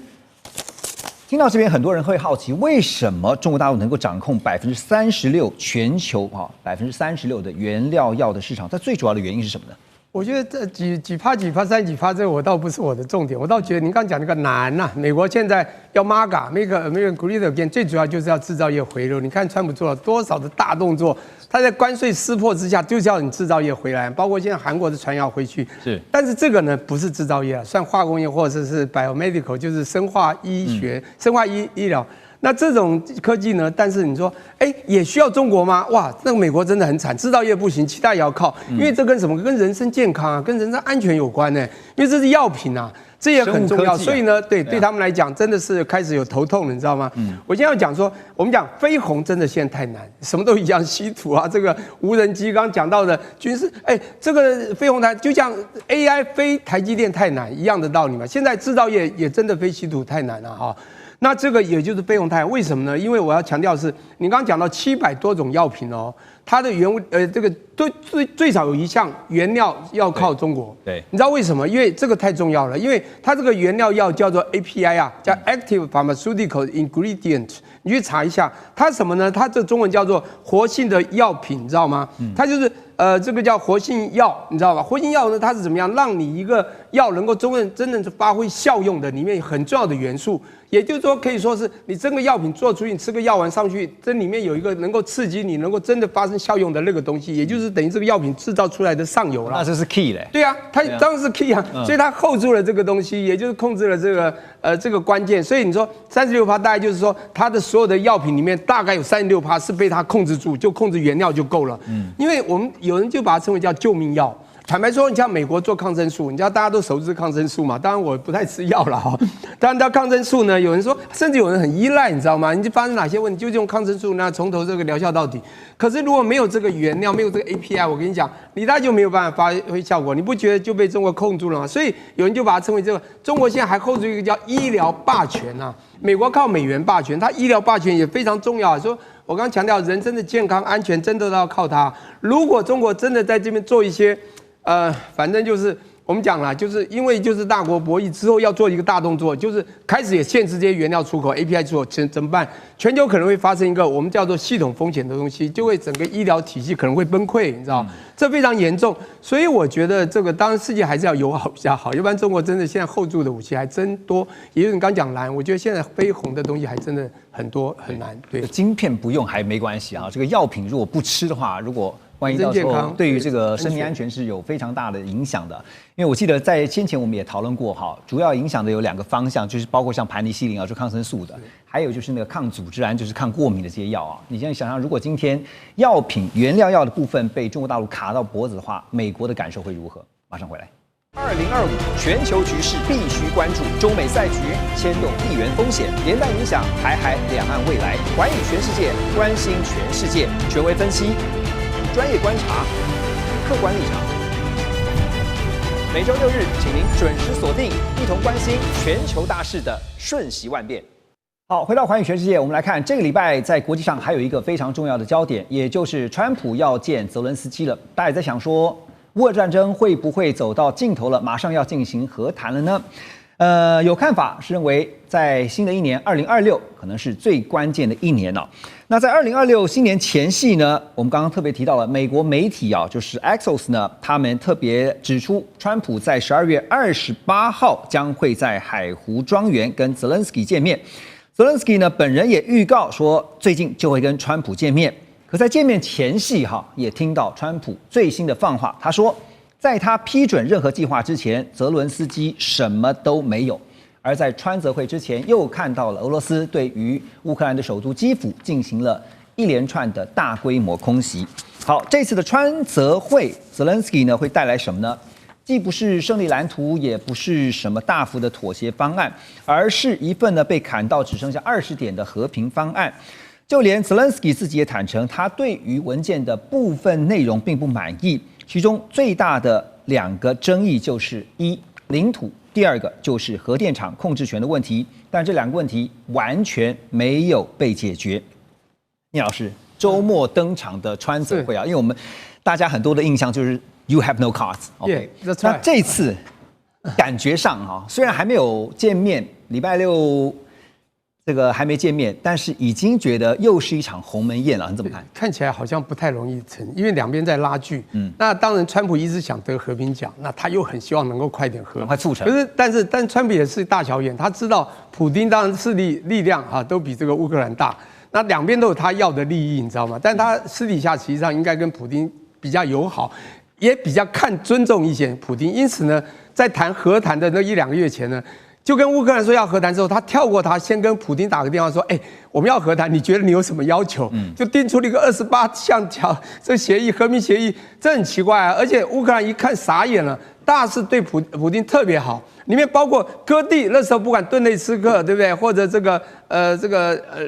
[SPEAKER 1] 听到这边，很多人会好奇，为什么中国大陆能够掌控36%全球36%的原料药的市场？它最主要的原因是什么呢？
[SPEAKER 3] 我觉得这几趴、30几趴，这个我倒不是我的重点。我倒觉得您刚讲那个难呐、美国现在要 Make America Great Again， 最主要就是要制造业回流。你看川普做了多少的大动作，他在关税撕破之下，就是要你制造业回来，包括现在韩国的船要回去。是，但是这个呢不是制造业，算化工业或者是 biomedical， 就是生化医学、生化医疗。那这种科技呢？但是你说，也需要中国吗？哇，那个美国真的很惨，制造业不行，其他也要靠，因为这跟什么？跟人身健康啊，跟人身安全有关呢。因为这是药品啊，这也很重要。所以呢，对他们来讲，真的是开始有头痛了，你知道吗？我今天要讲说，我们讲飞鸿真的现在太难，什么都一样，稀土啊，这个无人机，刚刚讲到的军事，这个飞鸿台就像 AI 飞台积电太难一样的道理嘛。现在制造业也真的飞稀土太难了哈。那这个也就是飞鸿太，为什么呢？因为我要强调的是，你刚刚讲到700多种药品哦，它的这个最少有一项原料要靠中国。对，你知道为什么？因为这个太重要了，因为它这个原料药叫做 API 啊，叫 Active Pharmaceutical Ingredient。你去查一下，它什么呢？它这中文叫做活性的药品，你知道吗？它就是这个叫活性药，你知道吧？活性药呢，它是怎么样让你一个药能够真正发挥效用的里面很重要的元素。也就是说，可以说是你这个药品做出去，你吃个药丸上去，这里面有一个能够刺激你能够真的发生效用的那个东西，也就是等于这个药品制造出来的上游了。
[SPEAKER 1] 那这是 key 嘞。对
[SPEAKER 3] 啊，它当然是 key 啊，所以它 hold 住了这个东西，也就是控制了这个关键。所以你说36%大概就是说，它的所有的药品里面大概有36%是被它控制住，就控制原料就够了。因为我们有人就把它称为叫救命药。坦白说，你像美国做抗生素，你知道大家都熟知抗生素嘛？当然我不太吃药了哈。当然，到抗生素呢，有人说，甚至有人很依赖，你知道吗？你就发生哪些问题，就用抗生素，那从头这个疗效到底。可是如果没有这个原料，没有这个 API， 我跟你讲，你大概就没有办法发挥效果。你不觉得就被中国控住了吗？所以有人就把它称为这个中国现在还 hold 住一个叫医疗霸权啊。美国靠美元霸权，它医疗霸权也非常重要。说我刚刚强调，人身的健康安全真的都要靠它。如果中国真的在这边做一些反正就是我们讲了，就是因为就是大国博弈之后要做一个大动作，就是开始也限制这些原料出口 API 出口，怎么办？全球可能会发生一个我们叫做系统风险的东西，就会整个医疗体系可能会崩溃，你知道，这非常严重。所以我觉得这个当然世界还是要友好比较好，要不然中国真的现在hold住的武器还真多。也就是你刚讲难，我觉得现在飞鸿的东西还真的很多很难。对，
[SPEAKER 1] 晶片不用还没关系啊，这个药品如果不吃的话，如果万一到时候对于这个生命安全是有非常大的影响的，因为我记得在先前我们也讨论过哈，主要影响的有2个方向，就是包括像盘尼西林啊，就抗生素的，还有就是那个抗组织胺，就是抗过敏的这些药啊。你现在想象，如果今天药品原料药的部分被中国大陆卡到脖子的话，美国的感受会如何？马上回来。
[SPEAKER 5] 2025全球局势必须关注，中美赛局牵动地缘风险，连带影响台海两岸未来。寰宇全世界，关心全世界，权威分析。专业观察，客观立场。每周6日，请您准时锁定，一同关心全球大事的瞬息万变。
[SPEAKER 1] 好，回到寰宇全世界，我们来看这个礼拜在国际上还有一个非常重要的焦点，也就是川普要见泽伦斯基了。大家也在想说，乌俄战争会不会走到尽头了，马上要进行和谈了呢？有看法是认为，在新的一年2026可能是最关键的一年了。那在2026新年前夕呢，我们刚刚特别提到了美国媒体啊，就是 Axios 呢，他们特别指出，川普在12月28号将会在海湖庄园跟泽伦斯基见面。泽伦斯基呢本人也预告说，最近就会跟川普见面。可在见面前夕也听到川普最新的放话，他说，在他批准任何计划之前，泽伦斯基什么都没有。而在川泽会之前，又看到了俄罗斯对于乌克兰的首都基辅进行了一连串的大规模空袭。好，这次的川泽会，泽连斯基呢会带来什么呢？既不是胜利蓝图，也不是什么大幅的妥协方案，而是一份呢被砍到只剩下20点的和平方案。就连泽连斯基自己也坦诚，他对于文件的部分内容并不满意，其中最大的两个争议，就是一领土，第二个就是核电厂控制权的问题。但这两个问题完全没有被解决。聂老师，周末登场的川泽会啊，因为我们大家很多的印象就是 You have no cards。OK， 那这次感觉上哈，虽然还没有见面，礼拜六这个还没见面，但是已经觉得又是一场鸿门宴了。你怎么看？
[SPEAKER 3] 看起来好像不太容易成，因为两边在拉锯。那当然，川普一直想得和平奖，那他又很希望能够快点和，
[SPEAKER 1] 快促成。
[SPEAKER 3] 可是，但川普也是大小眼，他知道普丁当然势力量啊都比这个乌克兰大，那两边都有他要的利益，你知道吗？但他私底下实际上应该跟普丁比较友好，也比较尊重一些普丁。因此呢，在谈和谈的那1-2个月前呢，就跟乌克兰说要和谈之后，他跳过他，先跟普丁打个电话说：“我们要和谈，你觉得你有什么要求？”就定出了一个28项条这协议，和平协议，这很奇怪啊！而且乌克兰一看傻眼了，大是对普丁特别好，里面包括割地，那时候不管顿内茨克，对不对？或者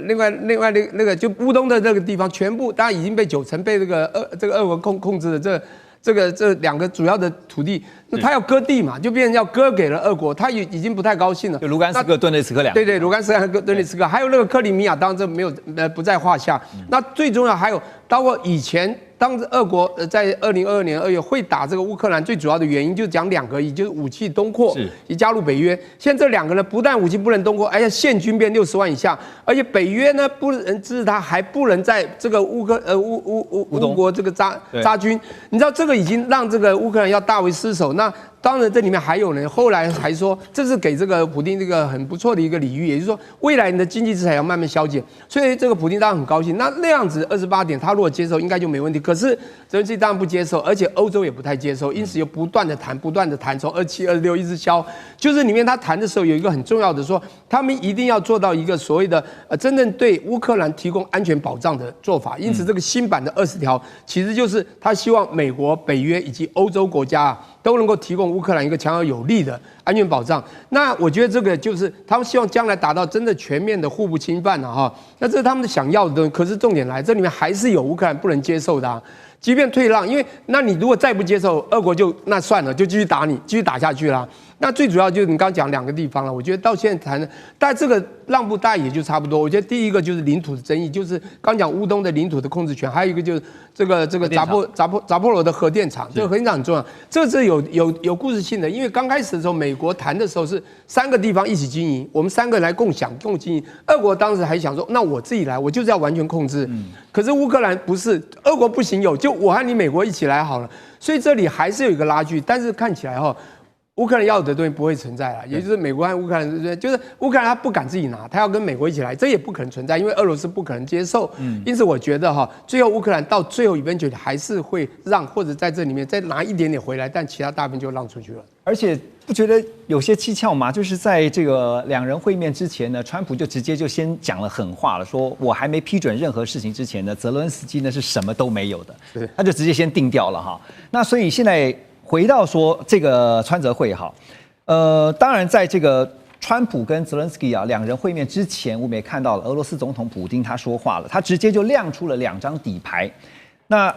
[SPEAKER 3] 另外那个就乌东的那个地方，全部当然已经被90%被这个俄国控制的这两个主要的土地，那他要割地嘛，就变成要割给了俄国，他已经不太高兴了。
[SPEAKER 1] 就卢甘斯克、顿内茨克两个。
[SPEAKER 3] 对，卢甘斯克和顿内茨克，还有那个克里米亚，当然这没有不在话下。那最重要还有，包括以前当俄国在2022年2月会打这个乌克兰，最主要的原因就讲2个，也就是武器东扩以加入北约。现在这2个呢，不但武器不能东扩，而且现军变60万以下，而且北约呢不能支持他，还不能在这个乌国这个扎军。你知道这个已经让这个乌克兰要大为失守。那当然这里面还有人后来还说，这是给这个普丁这个很不错的一个礼遇，也就是说未来你的经济制裁要慢慢消减，所以这个普丁当然很高兴。那样子28点他如果接受，应该就没问题。可是泽连斯基当然不接受，而且欧洲也不太接受，因此又不断的谈，从27、26一直消。就是里面他谈的时候有一个很重要的说，他们一定要做到一个所谓的真正对乌克兰提供安全保障的做法。因此这个新版的20条，其实就是他希望美国、北约以及欧洲国家都能够提供乌克兰一个强而有力的安全保障。那我觉得这个就是他们希望将来达到真的全面的互不侵犯了哈。那这是他们想要的东西。可是重点来，这里面还是有乌克兰不能接受的啊。即便退让，因为那你如果再不接受，俄国就那算了，就继续打你，继续打下去啦。那最主要就是你刚刚讲2个地方了，我觉得到现在谈的，但这个让步大概也就差不多。我觉得第一个就是领土的争议，就是刚讲乌东的领土的控制权，还有一个就是这个扎波罗的核电厂，这个核电厂很重要，这是有故事性的。因为刚开始的时候，美国谈的时候是3个地方一起经营，我们3个来共经营。俄国当时还想说，那我自己来，我就是要完全控制。可是乌克兰不是，俄国不行，就我和你美国一起来好了。所以这里还是有一个拉锯，但是看起来乌克兰要的东西不会存在了，也就是美国和乌克兰，就是乌克兰他不敢自己拿，他要跟美国一起来，这也不可能存在，因为俄罗斯不可能接受。因此我觉得最后乌克兰到最后eventually还是会让，或者在这里面再拿一点点回来，但其他大部分就让出去了。
[SPEAKER 1] 而且不觉得有些蹊跷吗？就是在这个2人会面之前呢，川普就直接就先讲了狠话了，说我还没批准任何事情之前呢，泽伦斯基呢是什么都没有的，他就直接先定掉了哈。那所以现在回到说这个川泽会哈，当然在这个川普跟泽伦斯基2人会面之前，我们也看到了俄罗斯总统普丁他说话了，他直接就亮出了2张底牌。那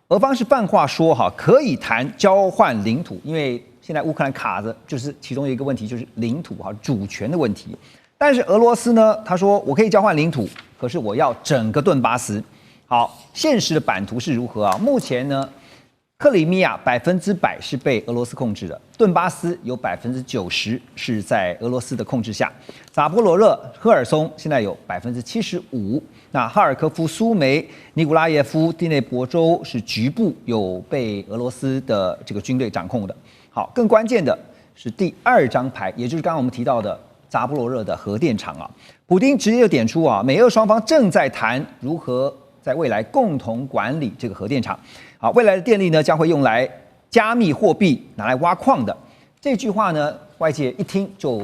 [SPEAKER 1] 俄方是放话说可以谈交换领土，因为现在乌克兰卡着就是其中一个问题，就是领土主权的问题。但是俄罗斯呢，他说我可以交换领土，可是我要整个顿巴斯。好，现实的版图是如何啊？目前呢，克里米亚100%是被俄罗斯控制的，顿巴斯有90%是在俄罗斯的控制下，扎波罗热、赫尔松现在有75%，那哈尔科夫、苏梅、尼古拉耶夫、第内伯州是局部有被俄罗斯的这个军队掌控的。好，更关键的是第2张牌，也就是刚刚我们提到的扎波罗热的核电厂啊，普丁直接就点出美俄双方正在谈如何在未来共同管理这个核电厂。好，未来的电力呢将会用来加密货币，拿来挖矿的。这句话呢，外界一听就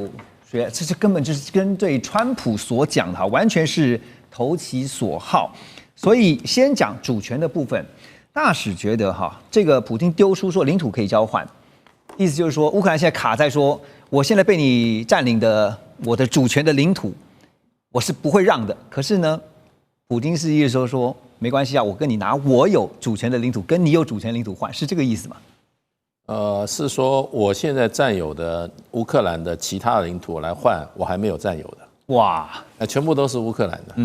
[SPEAKER 1] 觉得这根本就是跟对川普所讲的完全是投其所好。所以先讲主权的部分，大使觉得这个普丁丢出说领土可以交换，意思就是说乌克兰现在卡在说，我现在被你占领的我的主权的领土，我是不会让的。可是呢，普丁是意思说没关系啊，我跟你拿我有主权的领土，跟你有主权领土换，是这个意思吗？
[SPEAKER 2] 是说我现在占有的乌克兰的其他的领土来换我还没有占有的，
[SPEAKER 1] 哇，
[SPEAKER 2] 全部都是乌克兰的，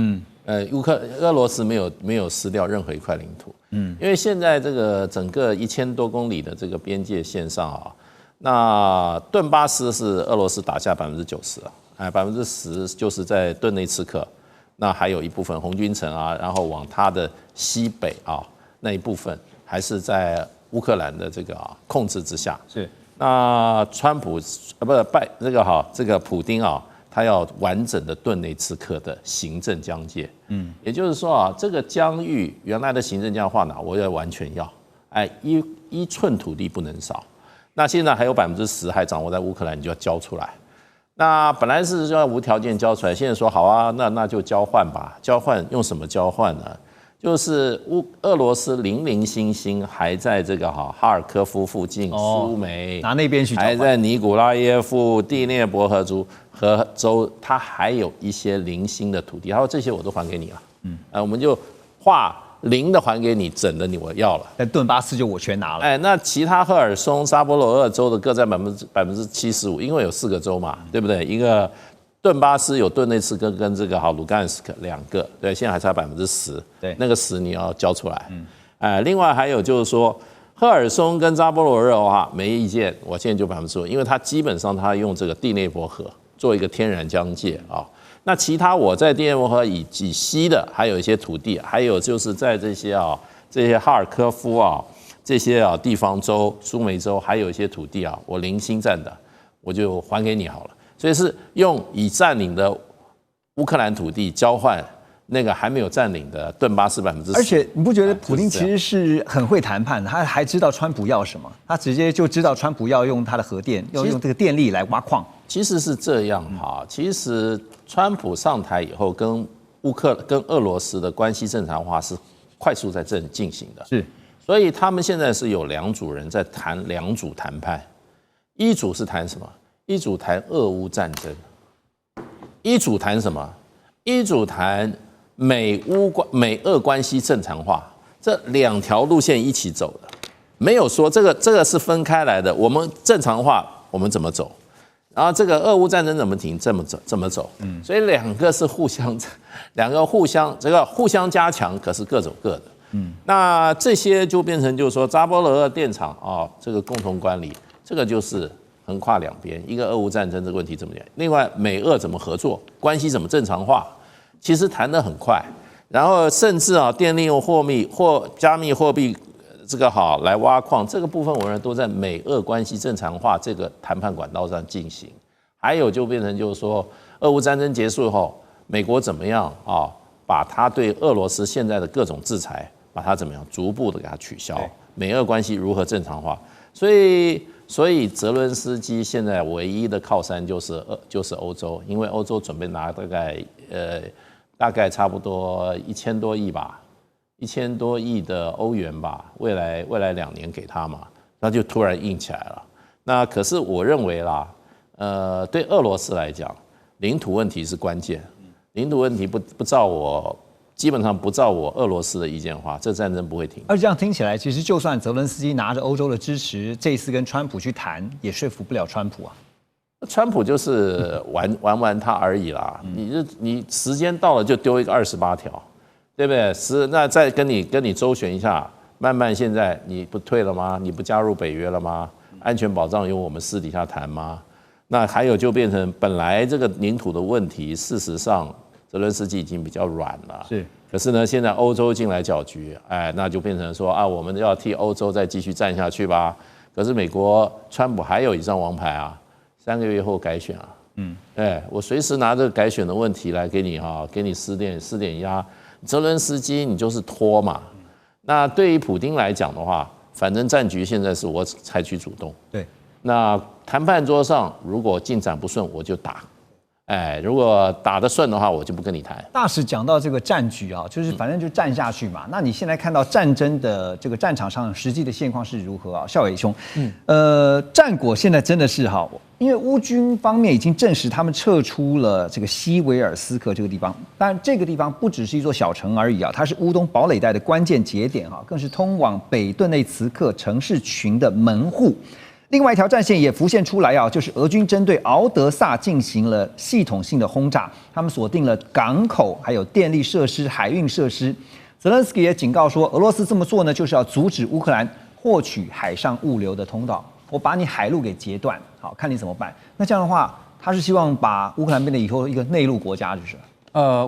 [SPEAKER 2] 俄罗斯没有失掉任何一块领土，因为现在这个整个1000多公里的这个边界线上啊，那顿巴斯是俄罗斯打下90%啊，10%就是在顿内茨克，那还有一部分红军城啊，然后往它的西北啊那一部分还是在乌克兰的这个控制之下。
[SPEAKER 1] 是，
[SPEAKER 2] 那川普这个普丁啊，他要完整的顿内茨克的行政疆界，也就是说啊，这个疆域原来的行政疆划哪，我要完全要，一寸土地不能少。那现在还有10%还掌握在乌克兰，你就要交出来。那本来是要无条件交出来，现在说好啊，那就交换吧。交换用什么交换呢？就是俄罗斯零零星星还在这个哈尔科夫附近、苏梅
[SPEAKER 1] 拿那边去交换，
[SPEAKER 2] 还在尼古拉耶夫、第聂伯河州，它还有一些零星的土地，他说这些我都还给你了，我们就划0的还给你，整的我要了。
[SPEAKER 1] 但顿巴斯就我全拿了。
[SPEAKER 2] 那其他赫尔松、扎波罗热州的各占75%，因为有4个州嘛，对不对？一个顿巴斯有顿内茨克跟这个卢甘斯克2个，对，现在还差10%，
[SPEAKER 1] 对，
[SPEAKER 2] 那个10你要交出来。另外还有就是说，赫尔松跟扎波罗热的话没意见，我现在就15%，因为它基本上它用这个第聂伯河做一个天然疆界啊。那其他我在第聂伯河以西的还有一些土地，还有就是在这些哈尔科夫这些地方州、苏梅州还有一些土地我零星占的，我就还给你好了。所以是用已占领的乌克兰土地交换那个还没有占领的顿巴斯10%。
[SPEAKER 1] 而且你不觉得普丁其实是很会谈判的？他还知道川普要什么，他直接就知道川普要用他的核电，要用这个电力来挖矿。
[SPEAKER 2] 其实是这样哈，其实川普上台以后跟俄罗斯的关系正常化是快速在进行的，
[SPEAKER 1] 是，
[SPEAKER 2] 所以他们现在是有2组人在谈2组谈判，一组是谈什么？一组谈俄乌战争，一组谈什么？一组谈美俄关系正常化，这2条路线一起走的，没有说这个是分开来的。我们正常化我们怎么走？然后这个俄乌战争怎么停？这么走，所以2个是互相加强，可是各走各的。那这些就变成就是说扎波罗热电厂这个共同管理，这个就是横跨2边，一个俄乌战争这个问题怎么样？另外美俄怎么合作，关系怎么正常化？其实谈得很快，然后甚至电力用加密货币这个来挖矿，这个部分我认为都在美俄关系正常化这个谈判管道上进行。还有就变成就是说，俄乌战争结束后，美国怎么样把它对俄罗斯现在的各种制裁，把它怎么样逐步的给它取消，美俄关系如何正常化？所以泽伦斯基现在唯一的靠山就是欧洲，因为欧洲准备拿大概差不多1000多亿吧，1000多亿的欧元吧，未来2年给他嘛，那就突然硬起来了。那可是我认为啦，对俄罗斯来讲，领土问题是关键，领土问题基本上不照我俄罗斯的意见的话，这战争不会停。
[SPEAKER 1] 而这样听起来，其实就算泽伦斯基拿着欧洲的支持，这一次跟川普去谈，也说服不了川普啊。
[SPEAKER 2] 川普就是玩他而已啦，你时间到了就丢一个28条，对不对？那再跟你周旋一下，慢慢现在你不退了吗？你不加入北约了吗？安全保障由我们私底下谈吗？那还有就变成本来这个领土的问题，事实上泽伦斯基已经比较软了，
[SPEAKER 1] 是。
[SPEAKER 2] 可是呢，现在欧洲进来搅局，那就变成说我们要替欧洲再继续战下去吧。可是美国川普还有一张王牌3个月后改选我随时拿这个改选的问题来给你施点压。泽伦斯基你就是拖嘛。那对于普丁来讲的话，反正战局现在是我采取主动。
[SPEAKER 1] 对。
[SPEAKER 2] 那谈判桌上如果进展不顺，我就打。如果打得顺的话，我就不跟你谈。
[SPEAKER 1] 大使讲到这个战局啊，就是反正就战下去嘛。那你现在看到战争的这个战场上实际的现况是如何啊？孝瑋兄，战果现在真的是哈，因为乌军方面已经证实他们撤出了这个西维尔斯克这个地方，当然这个地方不只是一座小城而已啊，它是乌东堡垒带的关键节点哈，更是通往北顿内茨克城市群的门户。另外一条战线也浮现出来啊，就是俄军针对敖德萨进行了系统性的轰炸，他们锁定了港口、还有电力设施、海运设施。泽连斯基也警告说，俄罗斯这么做呢，就是要阻止乌克兰获取海上物流的通道，我把你海路给截断，好看你怎么办。那这样的话，他是希望把乌克兰变得以后一个内陆国家，就是。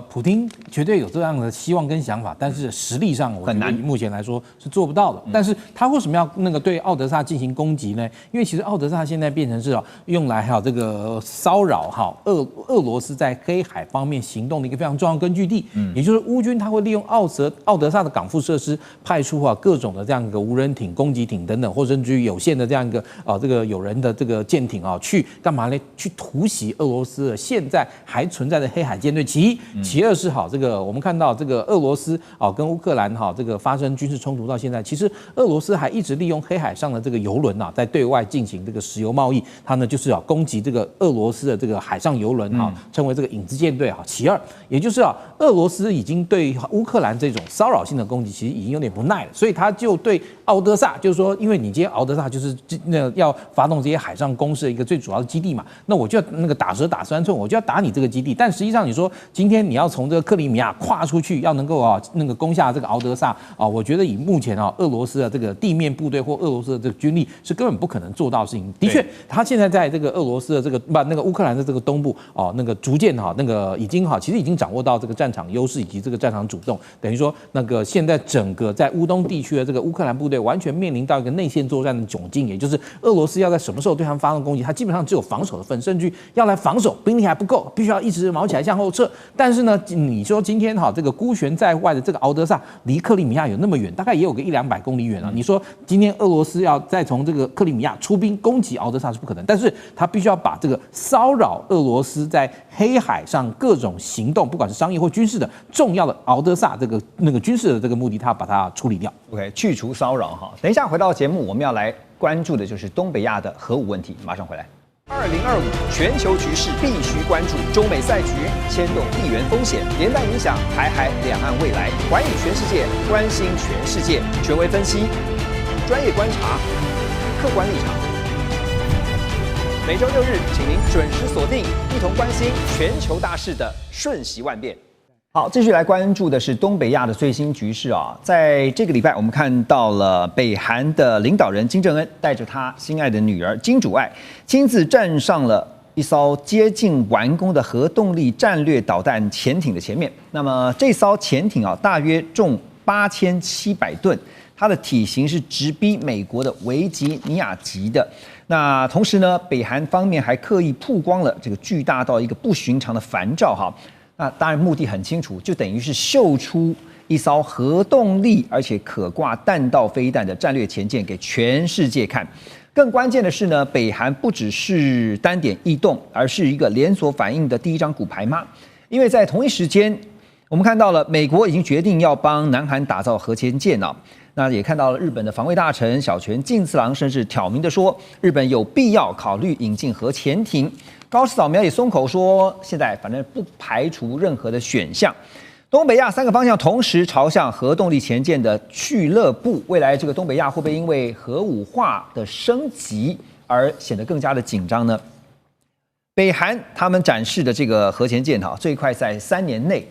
[SPEAKER 4] 普丁绝对有这样的希望跟想法，但是实力上，我觉得以目前来说是做不到的。但是他为什么要对奥德萨进行攻击呢？因为其实奥德萨现在变成是用来这个骚扰俄罗斯在黑海方面行动的一个非常重要根据地。也就是乌军他会利用奥德萨的港副设施，派出各种的这样一个无人艇、攻击艇等等，或甚至于有限的这样一个这个有人的这个舰艇去干嘛呢？去突袭俄罗斯现在还存在的黑海舰队。其二是这个我们看到这个俄罗斯跟乌克兰这个发生军事冲突到现在，其实俄罗斯还一直利用黑海上的这个油轮在对外进行这个石油贸易，它呢就是攻击这个俄罗斯的这个海上油轮称为这个影子舰队其二，也就是俄罗斯已经对乌克兰这种骚扰性的攻击其实已经有点不耐了，所以他就对敖德萨就是说，因为你今天敖德萨就是要发动这些海上攻势的一个最主要的基地嘛，那我就要打蛇打3寸，我就要打你这个基地，但实际上你说今天你要从这个克里米亚跨出去，要能够攻下这个敖德萨我觉得以目前俄罗斯的这个地面部队或俄罗斯的这个军力是根本不可能做到的事情。的确，他现在在这个俄罗斯的这个乌克兰的这个东部逐渐已经其实已经掌握到这个战场优势以及这个战场主动，等于说现在整个在乌东地区的这个乌克兰部队完全面临到一个内线作战的窘境，也就是俄罗斯要在什么时候对他们发动攻击，他基本上只有防守的份，甚至要来防守兵力还不够，必须要一直毛起来向后撤。但是呢，你说今天这个孤悬在外的这个敖德萨离克里米亚有那么远，大概也有个100-200公里远你说今天俄罗斯要再从这个克里米亚出兵攻击敖德萨是不可能，但是他必须要把这个骚扰俄罗斯在黑海上各种行动，不管是商业或军事的重要的敖德萨军事的这个目的，他把它处理掉。
[SPEAKER 1] OK， 去除骚扰等一下回到节目，我们要来关注的就是东北亚的核武问题，马上回来。
[SPEAKER 5] 2025全球局势必须关注，中美赛局牵动地缘风险，连带影响台海两岸未来。寰宇全世界，关心全世界，权威分析，专业观察，客观立场。每周6日，请您准时锁定，一同关心全球大事的瞬息万变。
[SPEAKER 1] 好，继续来关注的是东北亚的最新局势在这个礼拜，我们看到了北韩的领导人金正恩带着他心爱的女儿金主爱，亲自站上了一艘接近完工的核动力战略导弹潜艇的前面。那么这艘潜艇大约重8700吨，它的体型是直逼美国的维吉尼亚级的。那同时呢，北韩方面还刻意曝光了这个巨大到一个不寻常的帆照那当然目的很清楚，就等于是秀出一艘核动力而且可挂弹道飞弹的战略潜舰给全世界看。更关键的是呢，北韩不只是单点异动，而是一个连锁反应的第一张骨牌嘛。因为在同一时间，我们看到了美国已经决定要帮南韩打造核潜舰那也看到了日本的防卫大臣小泉进次郎甚至挑明的说，日本有必要考虑引进核潜艇。高市早苗也松口说，现在反正不排除任何的选项。东北亚3个方向同时朝向核动力潜舰的俱乐部，未来这个东北亚会不会因为核武化的升级而显得更加的紧张呢？北韩他们展示的这个核潜舰最快在3年内，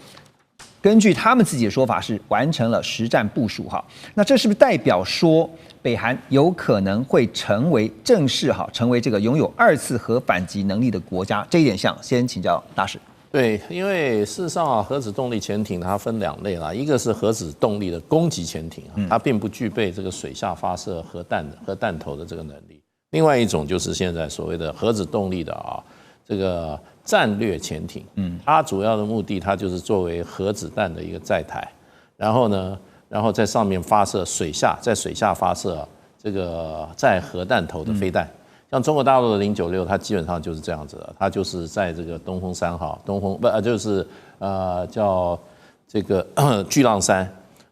[SPEAKER 1] 根据他们自己的说法是完成了实战部署那这是不是代表说北韩有可能会成为正式成为这个拥有2次核反击能力的国家？这一点先请教大使。
[SPEAKER 2] 对，因为事实上核子动力潜艇它分2类啦，一个是核子动力的攻击潜艇它并不具备这个水下发射核弹头的这个能力；另外一种就是现在所谓的核子动力的这个战略潜艇，它主要的目的它就是作为核子弹的一个载台，然后在上面发射在水下发射这个载核弹头的飞弹。像中国大陆的096，它基本上就是这样子的，它就是在这个东风3号，就是叫这个巨浪3，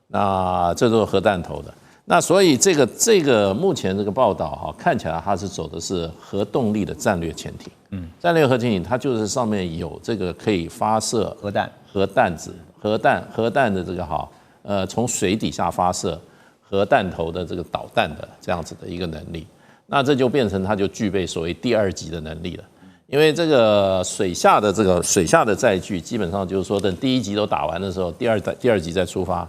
[SPEAKER 2] 那这都是核弹头的。那所以这个目前这个报道哈，看起来它是走的是核动力的战略潜艇。战略核潜艇它就是上面有这个可以发射核弹的这个从水底下发射核弹头的这个导弹的这样子的一个能力。那这就变成它就具备所谓第2级的能力了，因为这个水下的载具基本上就是说，等第1级都打完的时候，第二级再出发。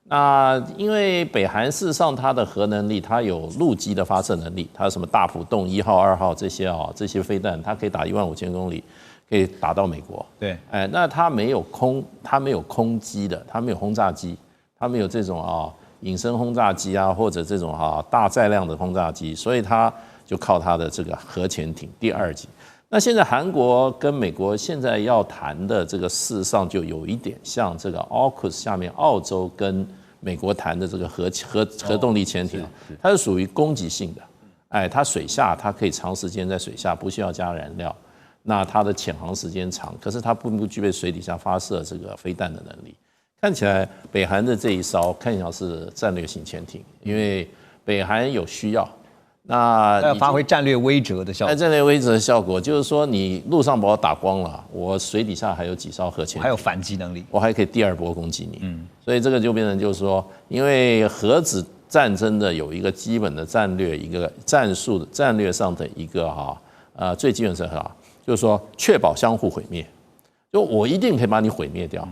[SPEAKER 2] 那因为北韩事实上它的核能力，它有陆基的发射能力，它有什么大浦洞1号、2号这些飞弹，它可以打15000公里，可以打到美国。
[SPEAKER 1] 对，
[SPEAKER 2] 那它没有空机的，它没有轰炸机，它没有这种隐身轰炸机啊，或者这种大载量的轰炸机，所以它就靠它的这个核潜艇第2级。那现在韩国跟美国现在要谈的这个事实上就有一点像这个 AUKUS 下面澳洲跟美国谈的这个核动力潜艇，它是属于攻击性的，它水下它可以长时间在水下不需要加燃料，那它的潜航时间长，可是它不具备水底下发射这个飞弹的能力。看起来北韩的这一艘看起来是战略型潜艇，因为北韩有需要，那
[SPEAKER 1] 要发挥战略威慑的效果。
[SPEAKER 2] 战略威慑的效果就是说，你陆上把我打光了，我水底下还有几艘核潜艇，
[SPEAKER 1] 还有反击能力，
[SPEAKER 2] 我还可以第2波攻击你。所以这个就变成就是说，因为核子战争的有一个基本的战略，一个战术的战略上的一个最基本是就是说确保相互毁灭，就我一定可以把你毁灭掉。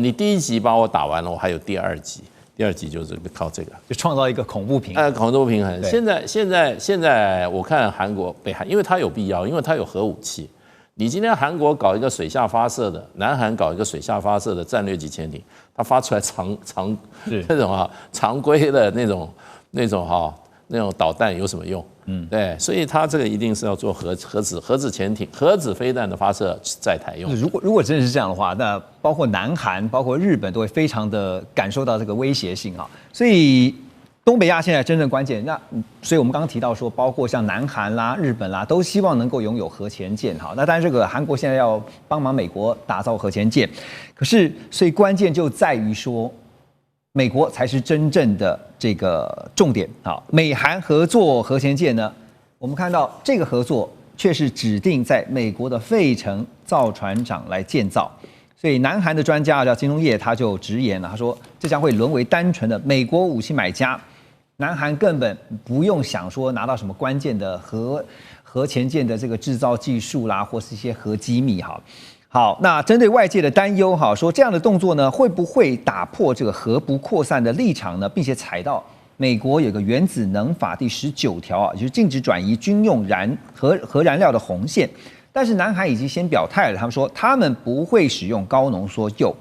[SPEAKER 2] 你第1级把我打完了，我还有第2级，第2级就是靠这个，
[SPEAKER 1] 就创造一个恐怖平衡。
[SPEAKER 2] 恐怖平衡。现在我看韩国、北韩，因为它有必要，因为它有核武器。你今天韩国搞一个水下发射的，南韩搞一个水下发射的战略级潜艇，它发出来那种常规的那种导弹有什么用？对，所以它这个一定是要做核子潜艇、核子飞弹的发射在台用。
[SPEAKER 1] 如果真的是这样的话，那包括南韩、包括日本都会非常的感受到这个威胁性啊。所以东北亚现在真正关键，所以我们刚刚提到说，包括像南韩啦、日本啦，都希望能够拥有核潜舰。好，那当然这个韩国现在要帮忙美国打造核潜舰，可是所以关键就在于说，美国才是真正的这个重点。好，美韩合作核潜舰呢，我们看到这个合作却是指定在美国的费城造船厂来建造。所以南韩的专家叫金东业，他就直言了，他说这将会沦为单纯的美国武器买家，南韩根本不用想说拿到什么关键的核潜舰的这个制造技术啦，或是一些核机密哈。好，那针对外界的担忧哈，说这样的动作呢，会不会打破这个核不扩散的立场呢？并且踩到美国有个原子能法第19条啊，就是禁止转移军用核燃料的红线。但是南韩已经先表态了，他们说他们不会使用高浓缩铀。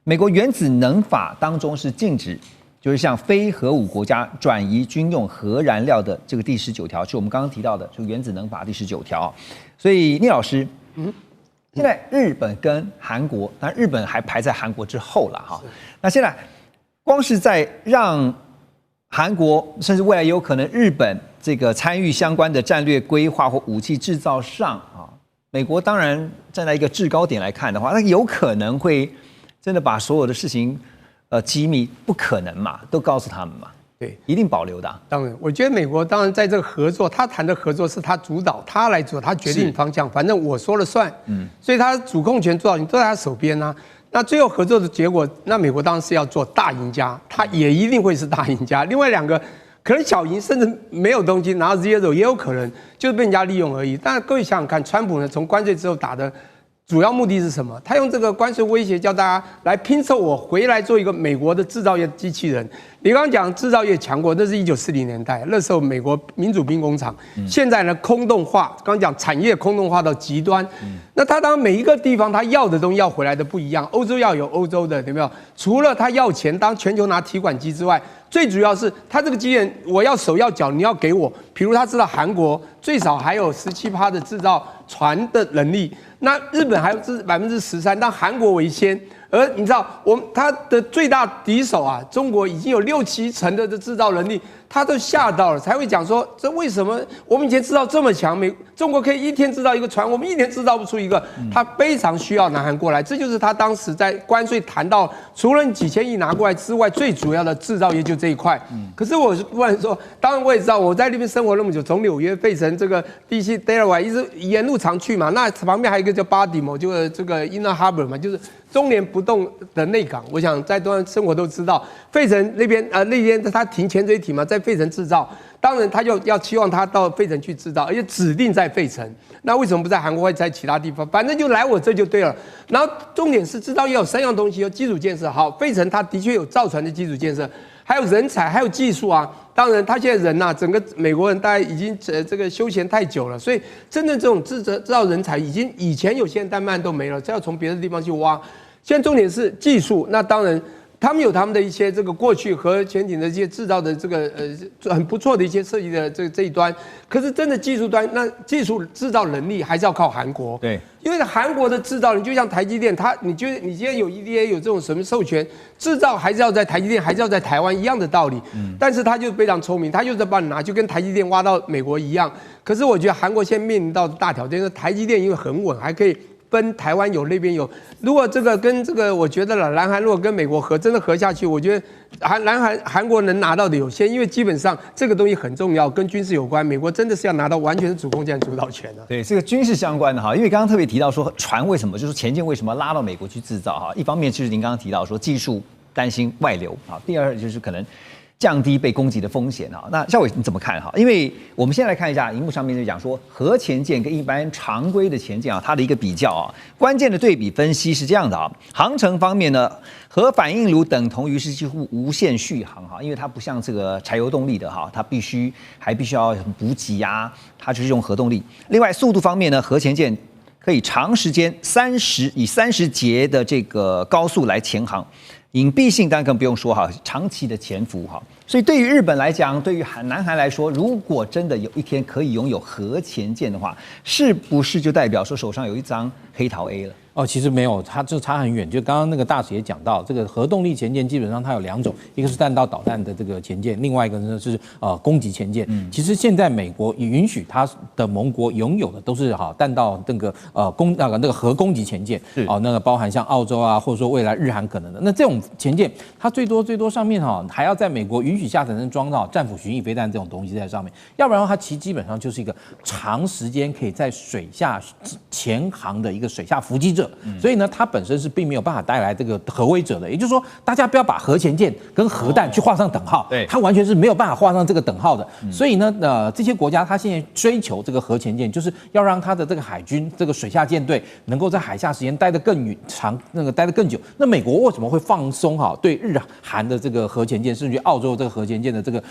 [SPEAKER 1] 美国原子能法当中是禁止，就是向非核武国家转移军用核燃料的这个第19条，是我们刚刚提到的这个原子能法第19条。所以聂老师，现在日本跟韩国，当然日本还排在韩国之后了哈。那现在光是在让韩国，甚至未来也有可能日本这个参与相关的战略规划或武器制造上啊，美国当然站在一个制高点来看的话，那有可能会真的把所有的事情机密不可能嘛，都告诉他们嘛。对，一定保留的。
[SPEAKER 3] 当然，我觉得美国当然在这个合作，他谈的合作是他主导，他来做，他决定方向，反正我说了算。所以他主控权、主导权都在他手边啊。那最后合作的结果，那美国当然是要做大赢家，他也一定会是大赢家。另外2个可能小赢，甚至没有东西拿到 zero 也有可能，就是被人家利用而已。但各位想想看，川普呢从关税之后打的主要目的是什么？他用这个关税威胁叫大家来拼凑我回来做一个美国的制造业机器人。你刚刚讲制造业强国，那是1940年代，那时候美国民主兵工厂。现在呢，空洞化，刚刚讲产业空洞化到极端。那他当然每一个地方他要的东西要回来的不一样，欧洲要有欧洲的，有没有？除了他要钱，当全球拿提款机之外，最主要是他这个机器人，我要手要脚，你要给我。比如他知道韩国最少还有17%的制造船的能力，那日本还有13%，但韩国为先。而你知道，他的最大敌手啊，中国已经有6-7成的制造能力，他都吓到了，才会讲说这为什么我们以前制造这么强，中国可以一天制造一个船，我们一年制造不出一个，他非常需要南韩过来，这就是他当时在关税谈到，除了几千亿拿过来之外，最主要的制造业就这一块。可是我是不然说，当然我也知道，我在那边生活那么久，从纽约、费城这个 DC Delaware 一直沿路常去嘛，那旁边还有一个叫 Baltimore，就是这个 Inner Harbor 嘛，就是中联不动的内港。我想在东岸生活都知道，费城那边那边他停潜水艇嘛，在费城制造，当然他就要期望他到费城去制造，而且指定在费城。那为什么不在韩国或在其他地方？反正就来我这就对了。然后重点是制造业有3样东西，有基础建设。好，费城它的确有造船的基础建设，还有人才，还有技术啊。当然，他现在人整个美国人大概已经这个休闲太久了，所以真正这种制造人才已经以前有些但慢都没了，这要从别的地方去挖。现在重点是技术，那当然。他们有他们的一些这个过去核潜艇的一些制造的这个很不错的一些设计的这一端，可是真的技术端，那技术制造能力还是要靠韩国。对，因为韩国的制造，你就像台积电，你今天有 EDA 有这种什么授权，制造还是要在台积电，还是要在台湾一样的道理。但是他就非常聪明，他就是帮你拿，就跟台积电挖到美国一样。可是我觉得韩国现在面临到的大挑战是台积电因为很稳，还可以。分台湾有那边有，如果这个跟这个，我觉得了，南韩如果跟美国真的合下去，我觉得韩国能拿到的有限，因为基本上这个东西很重要，跟军事有关，美国真的是要拿到完全是主控权、主导权的。
[SPEAKER 1] 对，这个军事相关的哈，因为刚刚特别提到说船为什么就是前舰为什么拉到美国去制造哈，一方面就是您刚刚提到说技术担心外流啊，第二就是可能。降低被攻击的风险啊，那孝瑋你怎么看哈？因为我们先来看一下荧幕上面就讲说核潜舰跟一般常规的潜舰啊，它的一个比较啊，关键的对比分析是这样的啊，航程方面呢，核反应炉等同于是几乎无限续航哈，因为它不像这个柴油动力的哈，它必须要补给啊，它就是用核动力。另外速度方面呢，核潜舰可以长时间以30节的这个高速来潜航。隐蔽性当然更不用说哈，长期的潜伏哈，所以对于日本来讲，对于南韩来说，如果真的有一天可以拥有核潜舰的话，是不是就代表说手上有一张黑桃 A 了？
[SPEAKER 4] 哦，其实没有，它就差很远。就刚刚那个大使也讲到，这个核动力潜舰基本上它有2种，一个是弹道导弹的这个潜舰，另外一个呢是攻击潜舰。其实现在美国也允许它的盟国拥有的都是弹道那个那个核攻击潜舰，那个包含像澳洲啊，或者说未来日韩可能的。那这种潜舰，它最多上面还要在美国允许下才能装到战斧巡弋飞弹这种东西在上面，要不然它基本上就是一个长时间可以在水下潜航的一个水下伏击者。所以呢，它本身是并没有办法带来这个核威慑的，也就是说，大家不要把核潜舰跟核弹去画上等号，它完全是没有办法画上这个等号的。所以呢，这些国家它现在追求这个核潜舰，就是要让它的这个海军这个水下舰队能够在海下时间待得更长，待得更久。那美国为什么会放松对日韩的这个核潜舰，甚至于澳洲这个核潜舰的这个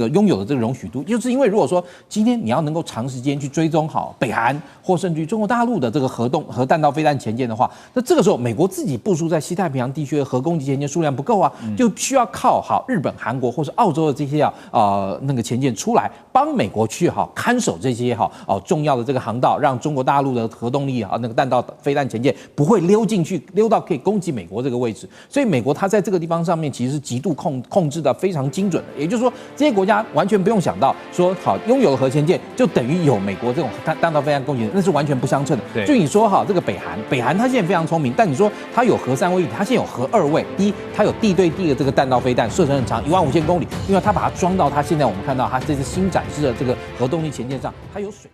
[SPEAKER 4] 拥有的这个容许度，就是因为如果说今天你要能够长时间去追踪北韩或甚至于中国大陆的这个核弹道飞弹潜舰的话，那这个时候美国自己部署在西太平洋地区的核攻击潜舰数量不够啊，就需要靠日本、韩国或是澳洲的这些那个潜舰出来帮美国去看守这些重要的这个航道，让中国大陆的核动力那个弹道飞弹潜舰不会溜进去，溜到可以攻击美国这个位置。所以美国它在这个地方上面其实是极度控制的非常精准的，也就是说这些国家完全不用想到说拥有了核潜舰就等于有美国这种弹道飞弹攻击，那是完全不相称的。就你说这个北韩它现在非常聪明，但你说它有核3位一体，它现在有核2位。第一，它有地对地的这个弹道飞弹，射程很长，15000公里。另外，它把它装到它现在我们看到它这次新展示的这个核动力潜舰上，它有水。